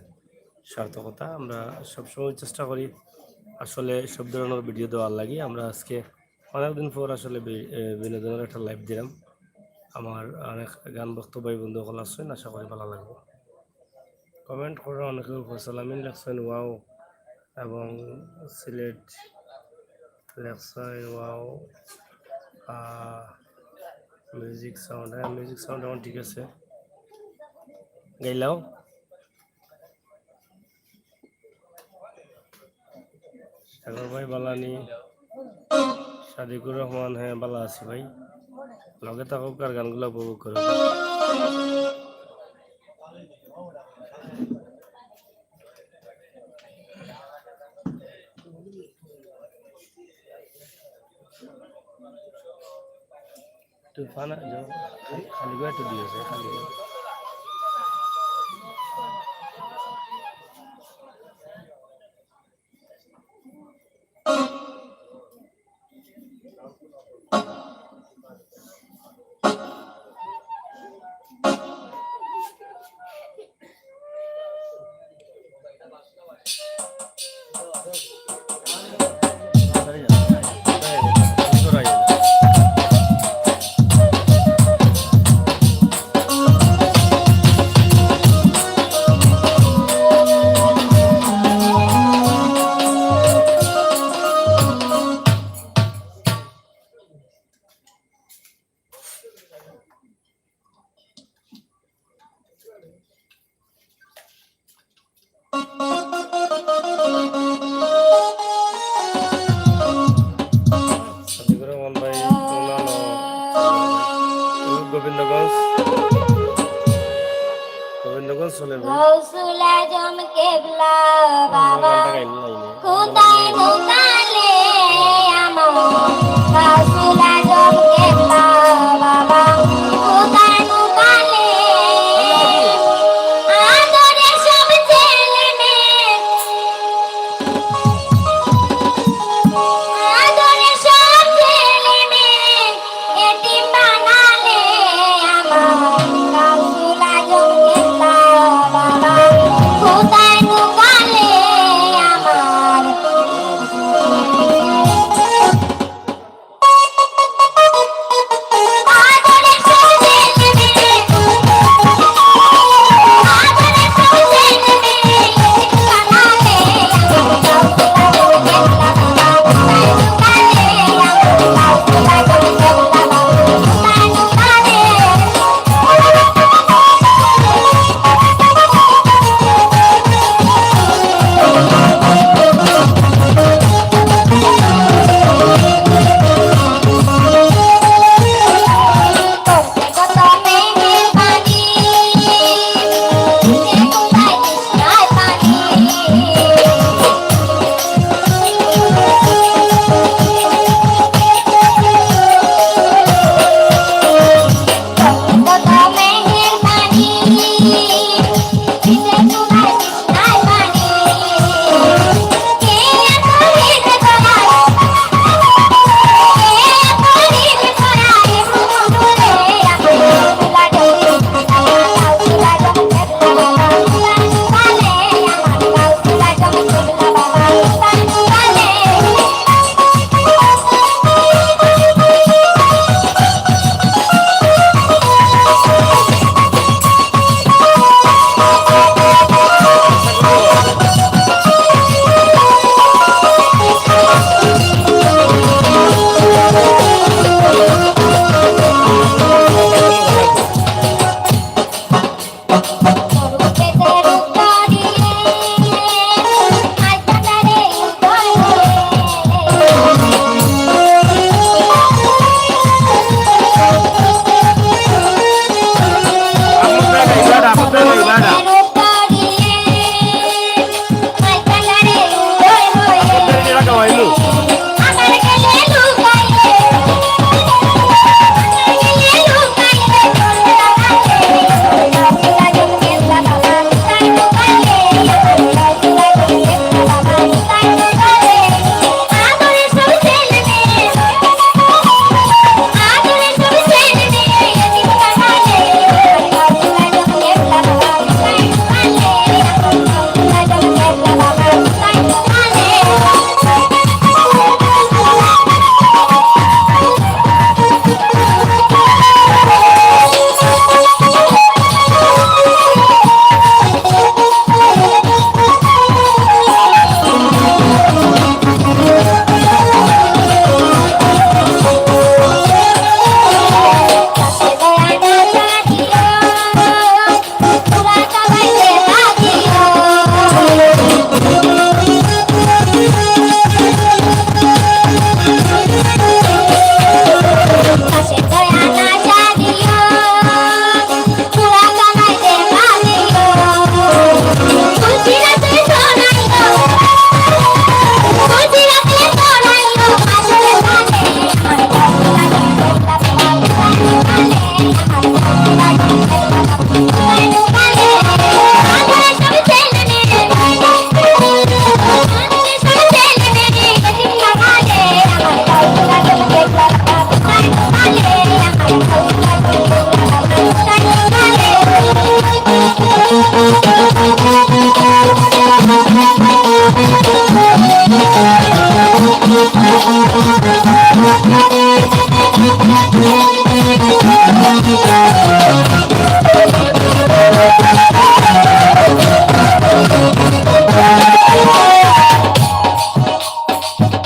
সার্থকতা আমরা সবসময় চেষ্টা করি আসলে সব ধরনের ভিডিও দেওয়ার লাগি আমরা আজকে অনেকদিন পর আসলে বিনোদনের একটা লাইভ দিলাম আমার অনেক গান ভক্ত ভাই বন্ধু সকল আসছেন আশা করি ভালো লাগবে কমেন্ট করে অনেকে ফসলামিন লেখছেন ওয়াও এবং সিলেট লেখছেন ওয়াও মিউজিক সাউন্ড হ্যাঁ মিউজিক সাউন্ড এখন ঠিক আছে গাইলাও সাগর ভাই বালানি সাদিকুর রহমান হ্যাঁ ভালো আছি ভাই লগে থাকুক আর গানগুলো উপভোগ করুক একটু ফানা খালি করে একটু দিয়েছে খালি করে সাদিকুর রহমান ভাই গোবিন্দগঞ্জ গোবিন্দগঞ্জ চলে গৌসুল আজম কেবলা বাবা গানটা গাইল লাইনে কোথায় ঢোকালে আমার গৌসুল আজম কেবলা বাবা কোথায় ঢোকালে আদরে সব ছেলে মেয়ে আদরে সব ছেলে মেয়ে এতিম বানালে আমার গৌসুল আজম কেবলা বাবা কোথায় ঢোকালে আমার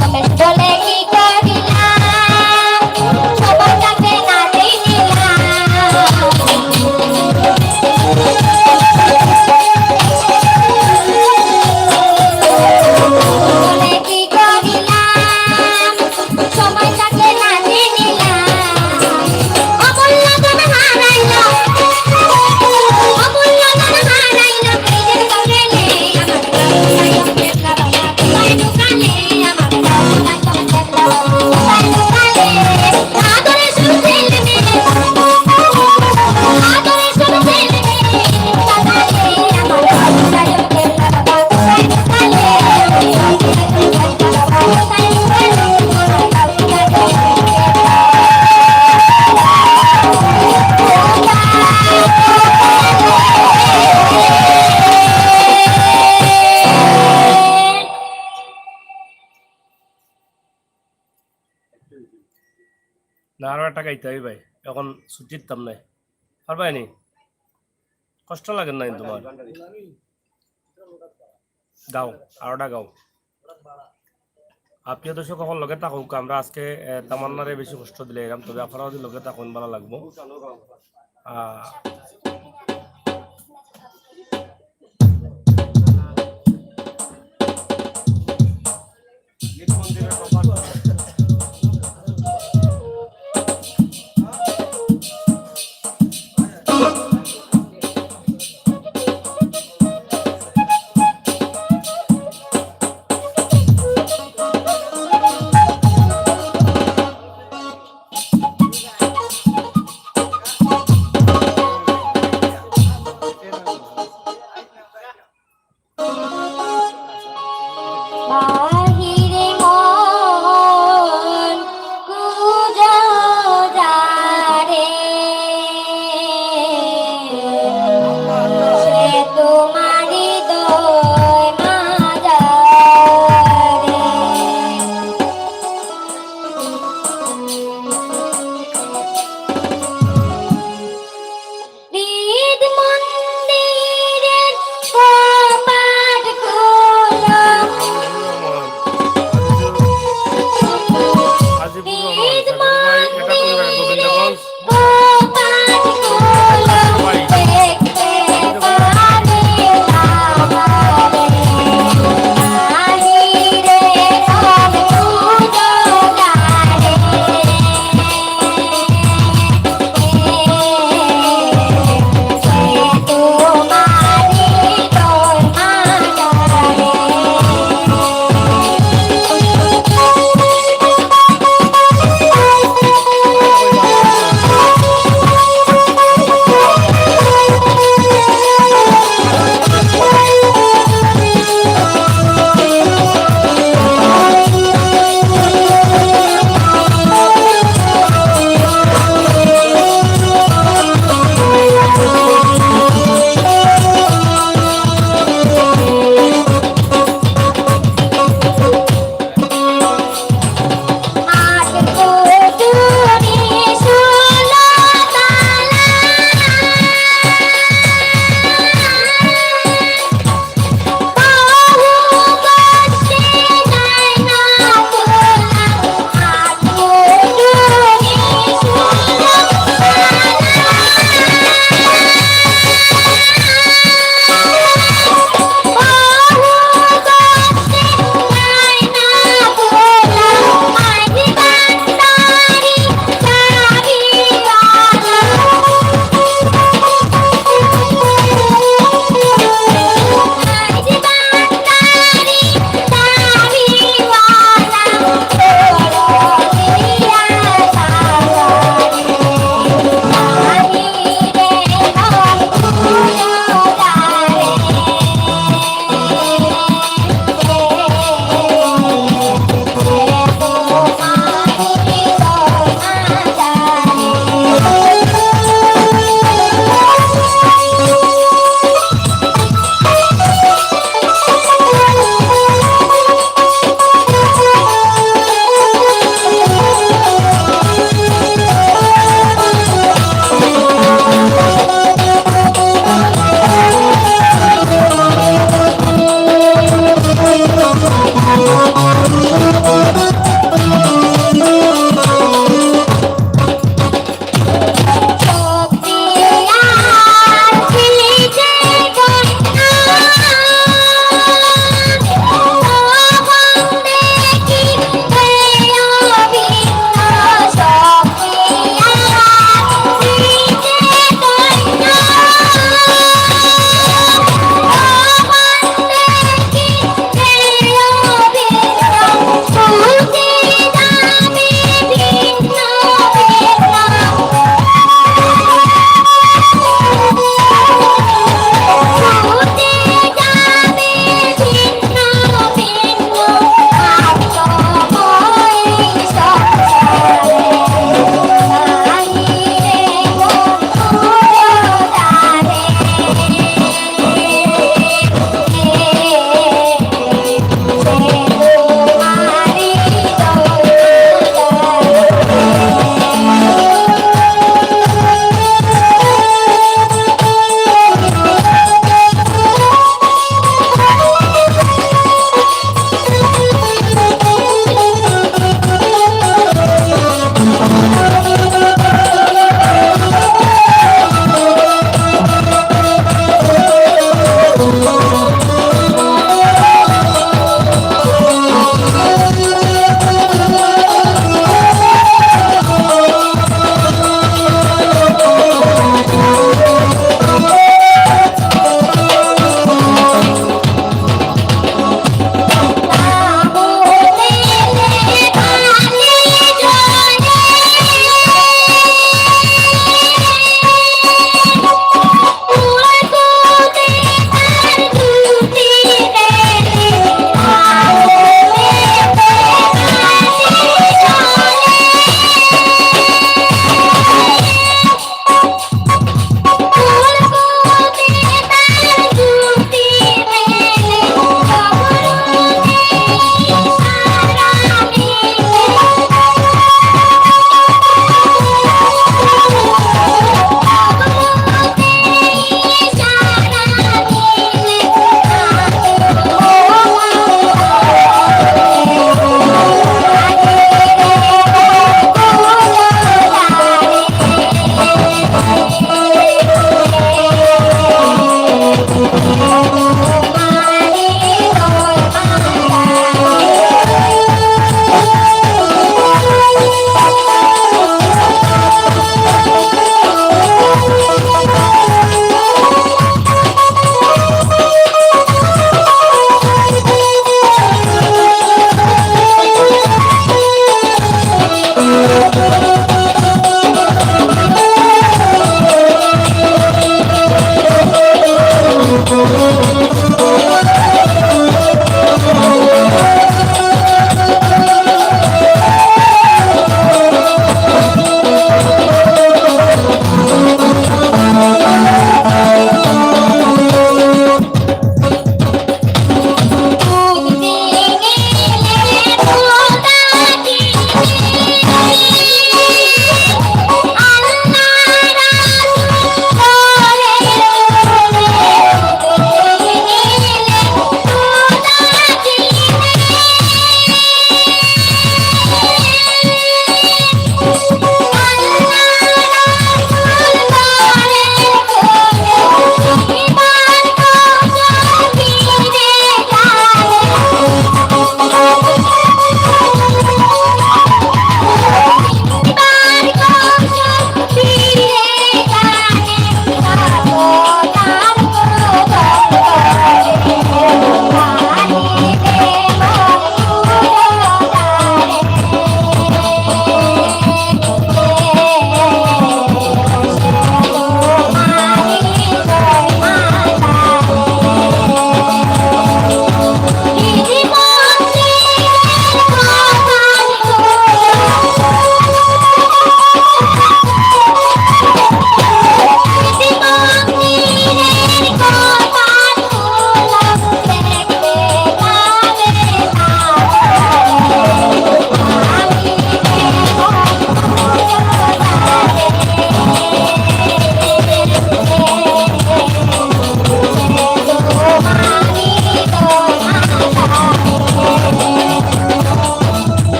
রমেশ বলে কি করিলাম সবার কাছে না দেই বলে কি করিলাম সময় থাকলে না দিয়ে নিলাম অমূল্য ধন হারাইলাম অমূল্য ধন হারাইলাম নিজের কাউরেলে আমার দোকানে আমার দোকানে আদরে শুনতে আদরে শুনতে না আরো একটা গাইতে হবে ভাই, এখন ছুটির তাম নাই পারবাই নি, কষ্ট লাগে না তোমার, গাও আরোটা গাও। আপনিও তো সকল লগে থাকুক, আমরা আজকে তামান্নারে বেশি কষ্ট দিলে এরাম, তবে আপনারাও যদি লগে থাকুন ভালো লাগবো।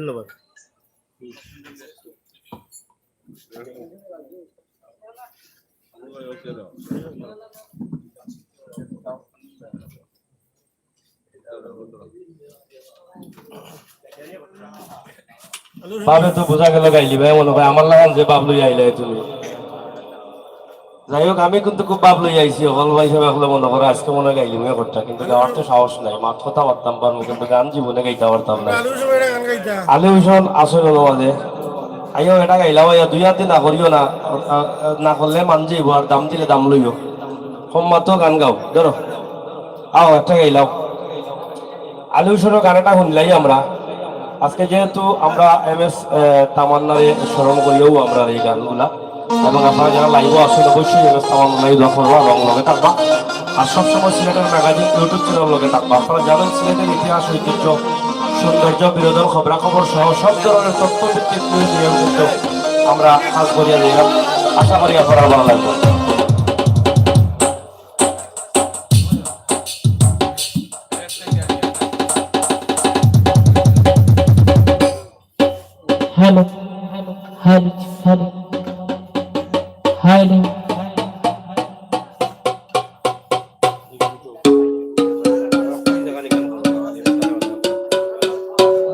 ধন্যবাদ। বাবে তো বোঝা গেল গাইলি ভাই মনে ভাই আমার লাগান যে বাবলুই আইলে তুমি। যাই হোক আমি কিন্তু খুব বাবলুই আইছি হল ভাই হিসাবে হলে মনে করো আজকে মনে হয় গাইলি মেয়ে করতে, কিন্তু গাওয়ার তো সাহস নাই, মাঠ কথা পারতাম পারবো কিন্তু গান জীবনে গাইতে পারতাম না। আলী হোসেন আসল মাঝে আইও এটা গাইলাম আইয়া 2 দিন না করিও না, না করলে মান যাইব আর দাম দিলে দাম লইও, কম মাত্র গান গাও ধরো আও একটা গাইলাও। আলী হোসেনের গানটা শুনলাই আমরা আজকে, যেহেতু আমরা MS তামান্নারে স্মরণ করিও আমরা এই গানগুলা, এবং আপনারা যারা লাইভও আসেন অবশ্যই MS তামান্নারে দোয়া করবো এবং লগে থাকবা। আর সবসময় সিলেটের ম্যাগাজিন ইউটিউব চ্যানেল লগে থাকবা। আপনারা জানেন সিলেটের ইতিহাস, ঐতিহ্য, সৌন্দর্য, বিনোদন, খবরাখবর সহ সব ধরনের তথ্যভিত্তিক নিয়ম কিন্তু আমরা কাজ করিয়া দিলাম। আশা করি আপনারা ভালো লাগবে। Hello, hello, hello, hello, hello.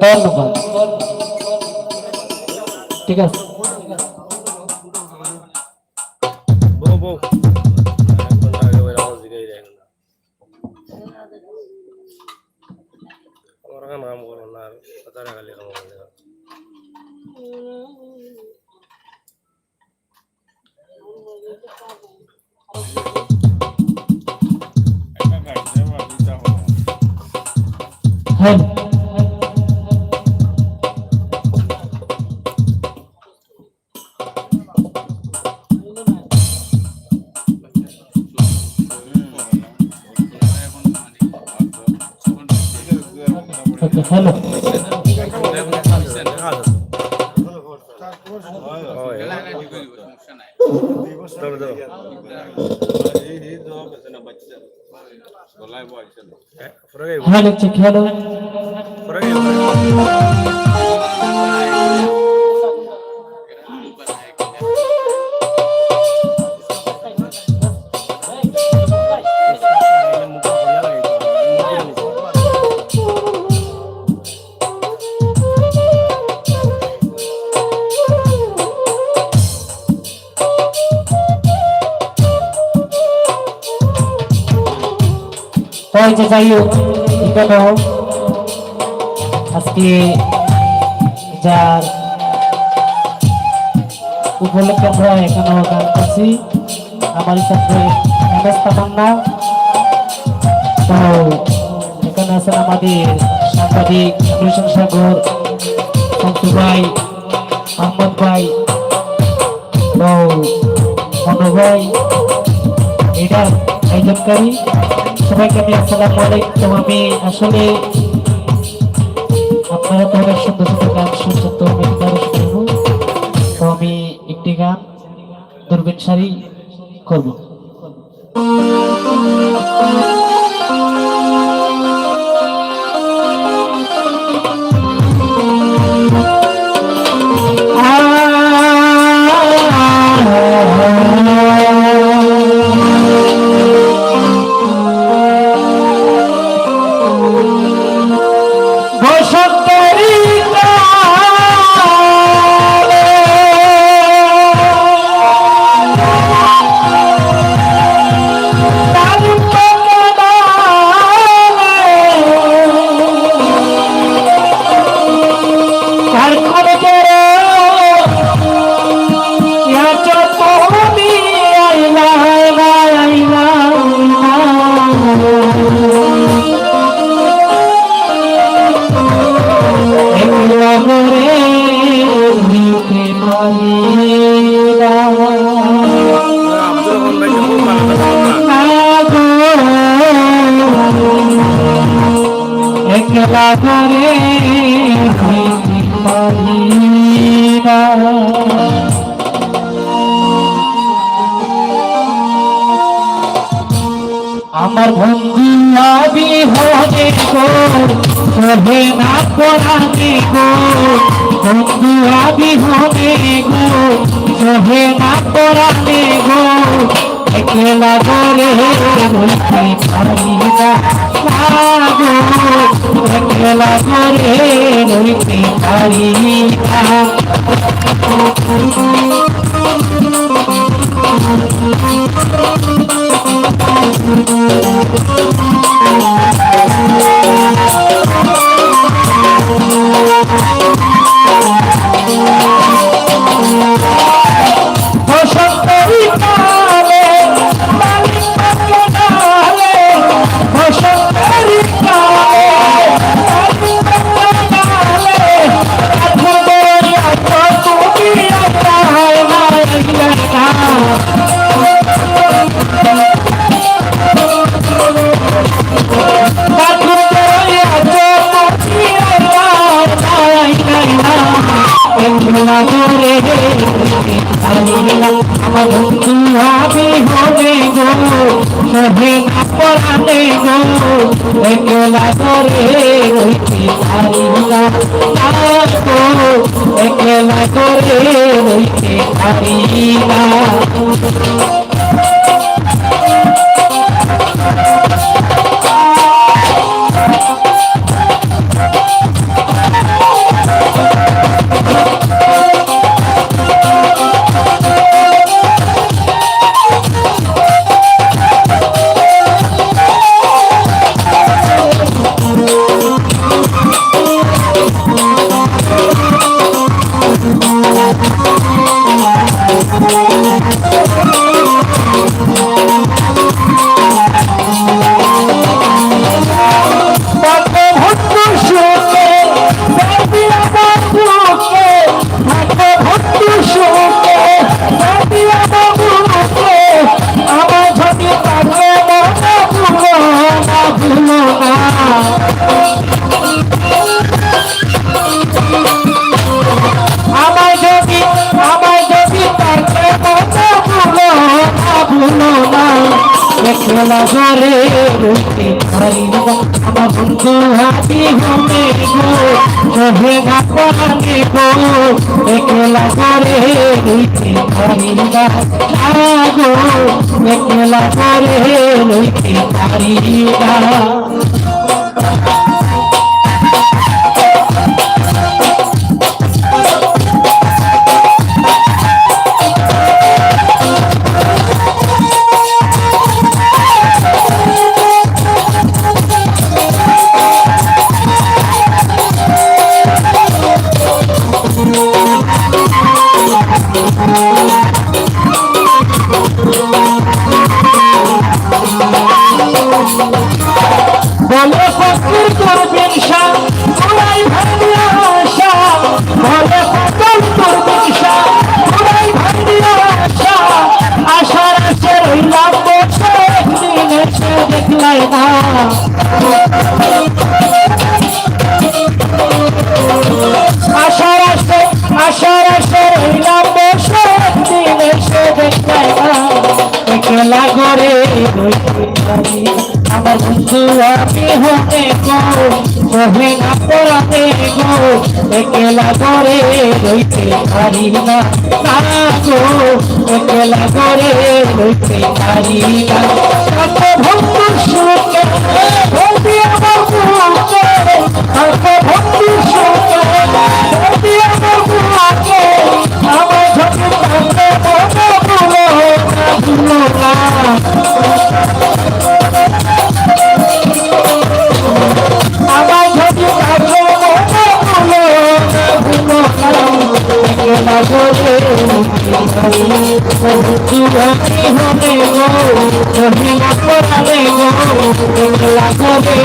ধন্যবাদ, ঠিক আছে। বউ বউ এখন আগে ওই আওয়াজ দিকেই দেয় না আমার গান কাম করো না আর কথা খালি কাম করে না। Hello. Okay, hello. Hello, check, hello. Hoy যাই হোক এখানে আজকে যার উপলক্ষে আমরা এখানে গান করছি আমার সাথে MS তামান্না। তো এখানে আছেন আমাদের সাংবাদিক গুলশান সাগর, শঙ্কু ভাই, মোহাম্মদ ভাই, তো মনো ভাই, এটার আয়োজনকারী সবাইকে আমি আসসালামু আলাইকুম। আমি আসলে আপনারা তো অনেক সুন্দর সুন্দর গান শুনছেন, তো আমি গান শুনবো, তো আমি একটি গান দূরবীন সারি করবো। আমার বন্ধু আবি হরে গো সহে না পরাণে গো বন্ধু আবি হবে গো সহে না পরাণে গো একলা করে রইতে পারি না গো একলা করে রইতে পারি না বসন্তের কালে মালিক পাখি ডালে বসন্তের কালে মালিক পাখি ডালে আধো বইয়া তো তুমি আতায় মাইলা না আধো বইয়া তো তুমি আতায় মাইলা না একলা করে আমার বন্ধু হবে হবে গো সহে না পরাণে গো একলা করে রইতে পারি না গো একলা করে রইতে পারি না একলা করে রইতে পারি না আমার বন্ধু হাতি হবে গো সহে না পরাণে গো একলা করে রইতে পারি না গো একলা করে রইতে পারি না বলে ফকির করবেন শাহ পুরাই ভাইয়া আশা বলে ফকির করবেন শাহ পুরাই ভাইয়া আশা আশার আশে রইলাম বসে একদিন এসে দেখলাই না আশার আশে রইলাম বসে একদিন এসে দেখলাই না একলা করে রইতে পারি আমার বন্ধু আমি হবে গো সহে না পরাণে গো একলা করে রইতে পারি না গো একলা করে রইতে পারি না বন্ধুর সুখে বন্ধু আমার বুকে বন্ধুর সুখে বন্ধু আমার বুকে আমার ঝকে ভুলো না আমার যদি কাছে একলা করে হবে গো সহে না পরাণে গো একলা করে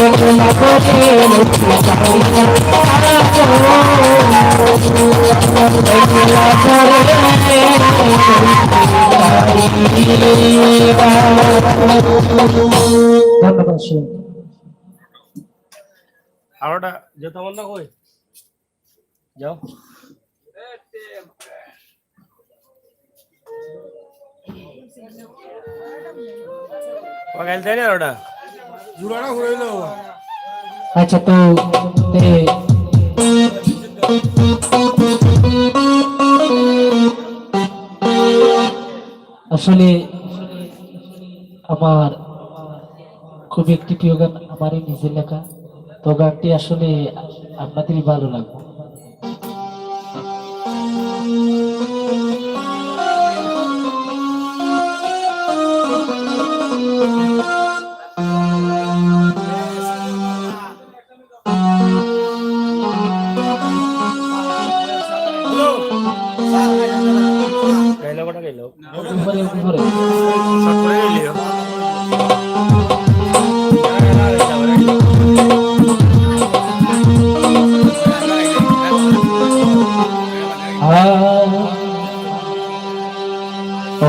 একলা করে ধন্যবাদ। আরোটা যেতে মন না কই যাও ও গাইল দেয় না আরোটা আচ্ছা তো আসলে আমার খুব একটি প্রিয় গান, আমারই নিজের লেখা। তো গানটি আসলে আপনাদেরই ভালো লাগবে। গাইলো কটা গাইলো উপরে উপরে শর্ট করে গাইলিও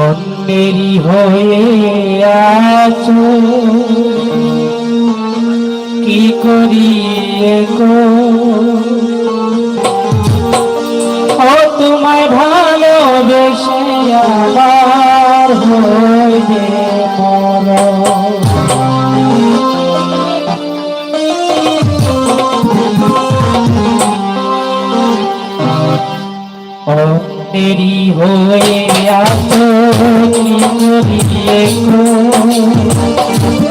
অন্যেরই হয়ে আছো কি করি গো, ও তোমায় ভালোবেসে আমার হইবে মরণ। অন্যেরই হয়ে আছো কি করিয়ে গো,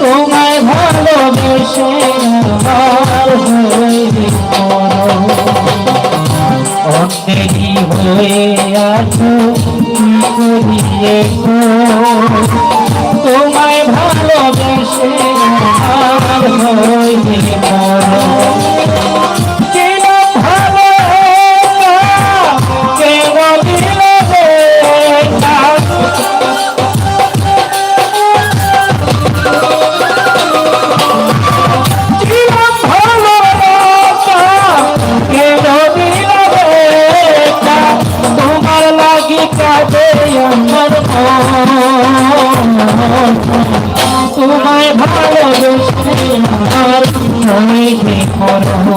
তোমায় ভালোবেসে আমার হইবে মরণ। অন্যেরই হয়ে আছো কি করিয়ে গো, তোমায় ভালোবেসে আমার হইবে মরণ। তোমায় ভালোবেসে আমার হইবে মরণ,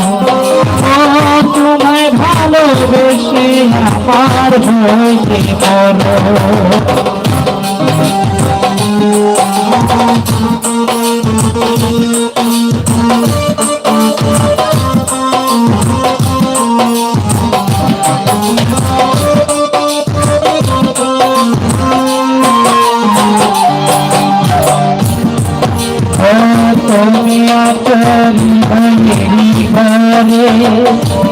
তোমায় ভালোবেসে আমার হইবে মরণ। তুমি আচরি ভয়েরি ঘরে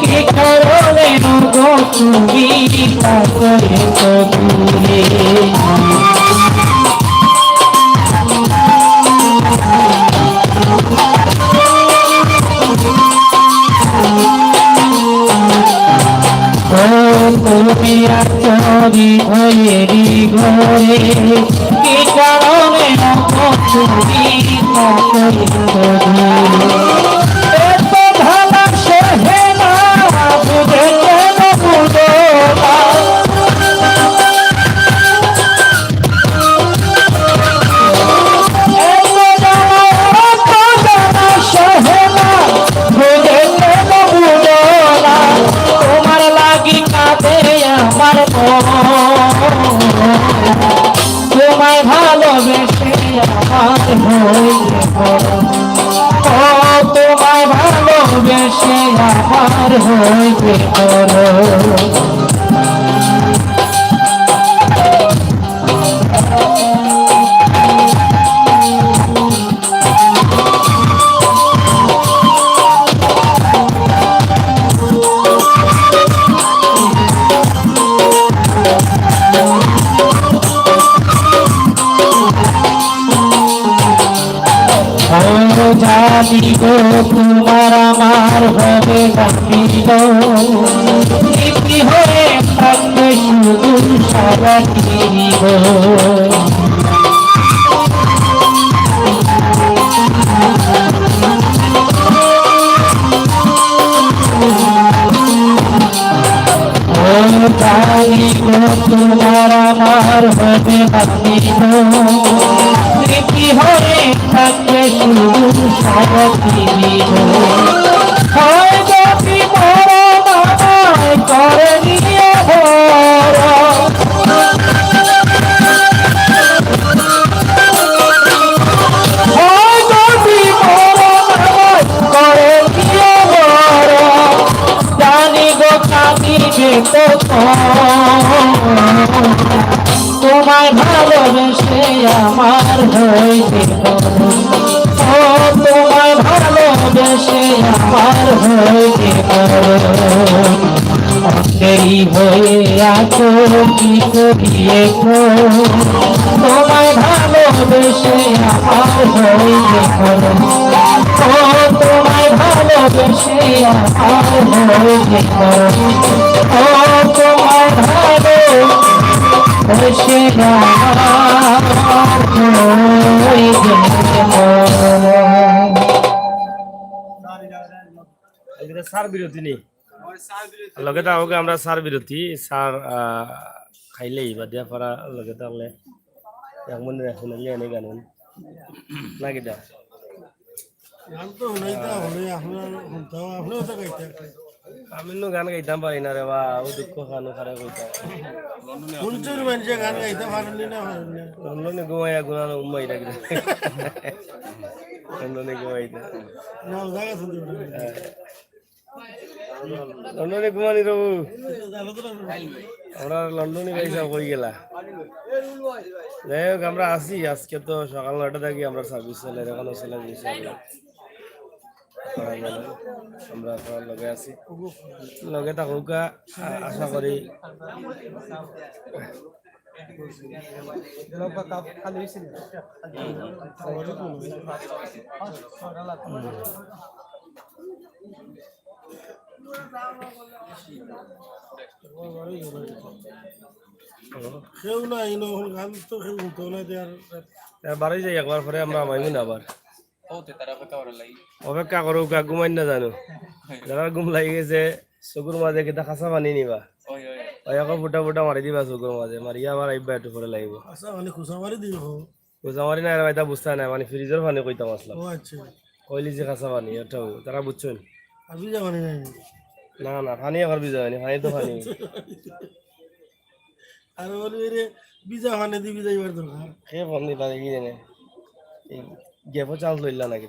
কি কারণে গো তুমি পাশে তো দূরে, তুমি আচরি ভয়েরি ঘরে কি কারণে গো তুমি তোমার লাগি কাঁদে আমার তোমায় ভালোবেসে আমার হইবে মরণ, তোমায় ভালোবেসে আমার হইবে মরণ। জানি গো তোমার আমার হবে গাছিল, স্মৃতি হয়ে থাকবে শুধু সারা ফিরিব। জানি গো তোমার আমার হবে গাছিল, স্মৃতি হয়ে থাকবে শুধু সারা ফিরিব। হয় যদি মরণ আমায় করে নিয়ে হয় যদি ভালোবেসে আমার হইতে করুন ও তোমায় ভালোবেসে আমার হইতে করুন অন্ধেরি হয়ে আছো কি করিয়ে তোমায় ভালোবেসে আমার হইতে করুন ও তোমায় ভালোবেসে আমার হইতে করুন ও তোমায় ভালোবেসে আমার হইতে করুন। এখানে সার বিরতি নেই আমার সার বিরতি লগে তাহলে আমরা সার বিরতি সার খাইলেই বা দিয়া পারা লগে তাহলে এমন এখন এনে গান না কিটা আমি নো গান গাইতাম পারি না রে বা ও দুঃখ খানো খারে কইতাম লন্ডনে ঘুমাইয়া গুনানো উম্মাইটা কিনা লন্ডনে ঘুমাইতা লন্ডনে ঘুমানি রবু আমরা লন্ডনে গাইছা কই গেলা যাই হোক আমরা আছি আজকে তো সকাল 9টা থেকে আমরা সার্ভিস চলে এখনো চলে দিয়েছি আমরা আপনার লগে আছি লগে থাকুকা আশা করি বাড়ি যাই একবার পরে আমরা মাইমু না আবার ওতে তারা অপেক্ষা করার লাগি অপেক্ষা করো ঘুমাই না জানো যারা ঘুম লাগি গেছে চকুর মাঝে কিতা খাসা পানি নিবা ওই ওই ওই আকৌ ফুটা ফুটা মারি দিবা চকুর মাঝে মারিয়া আবার আইবা একটু পরে লাগিব খোঁজা মারি না এটা বুঝতে নাই মানে ফ্রিজের পানি কইতাম আসলাম কইলি যে খাসা পানি এটাও তারা বুঝছেন না না পানি আবার ভিজা হয়নি পানি তো পানি আর বলি বিজা মানে দিবি যাইবার দরকার কে ফোন দিলা দেখি জানে এই গেপো চান্স লইলা নাকি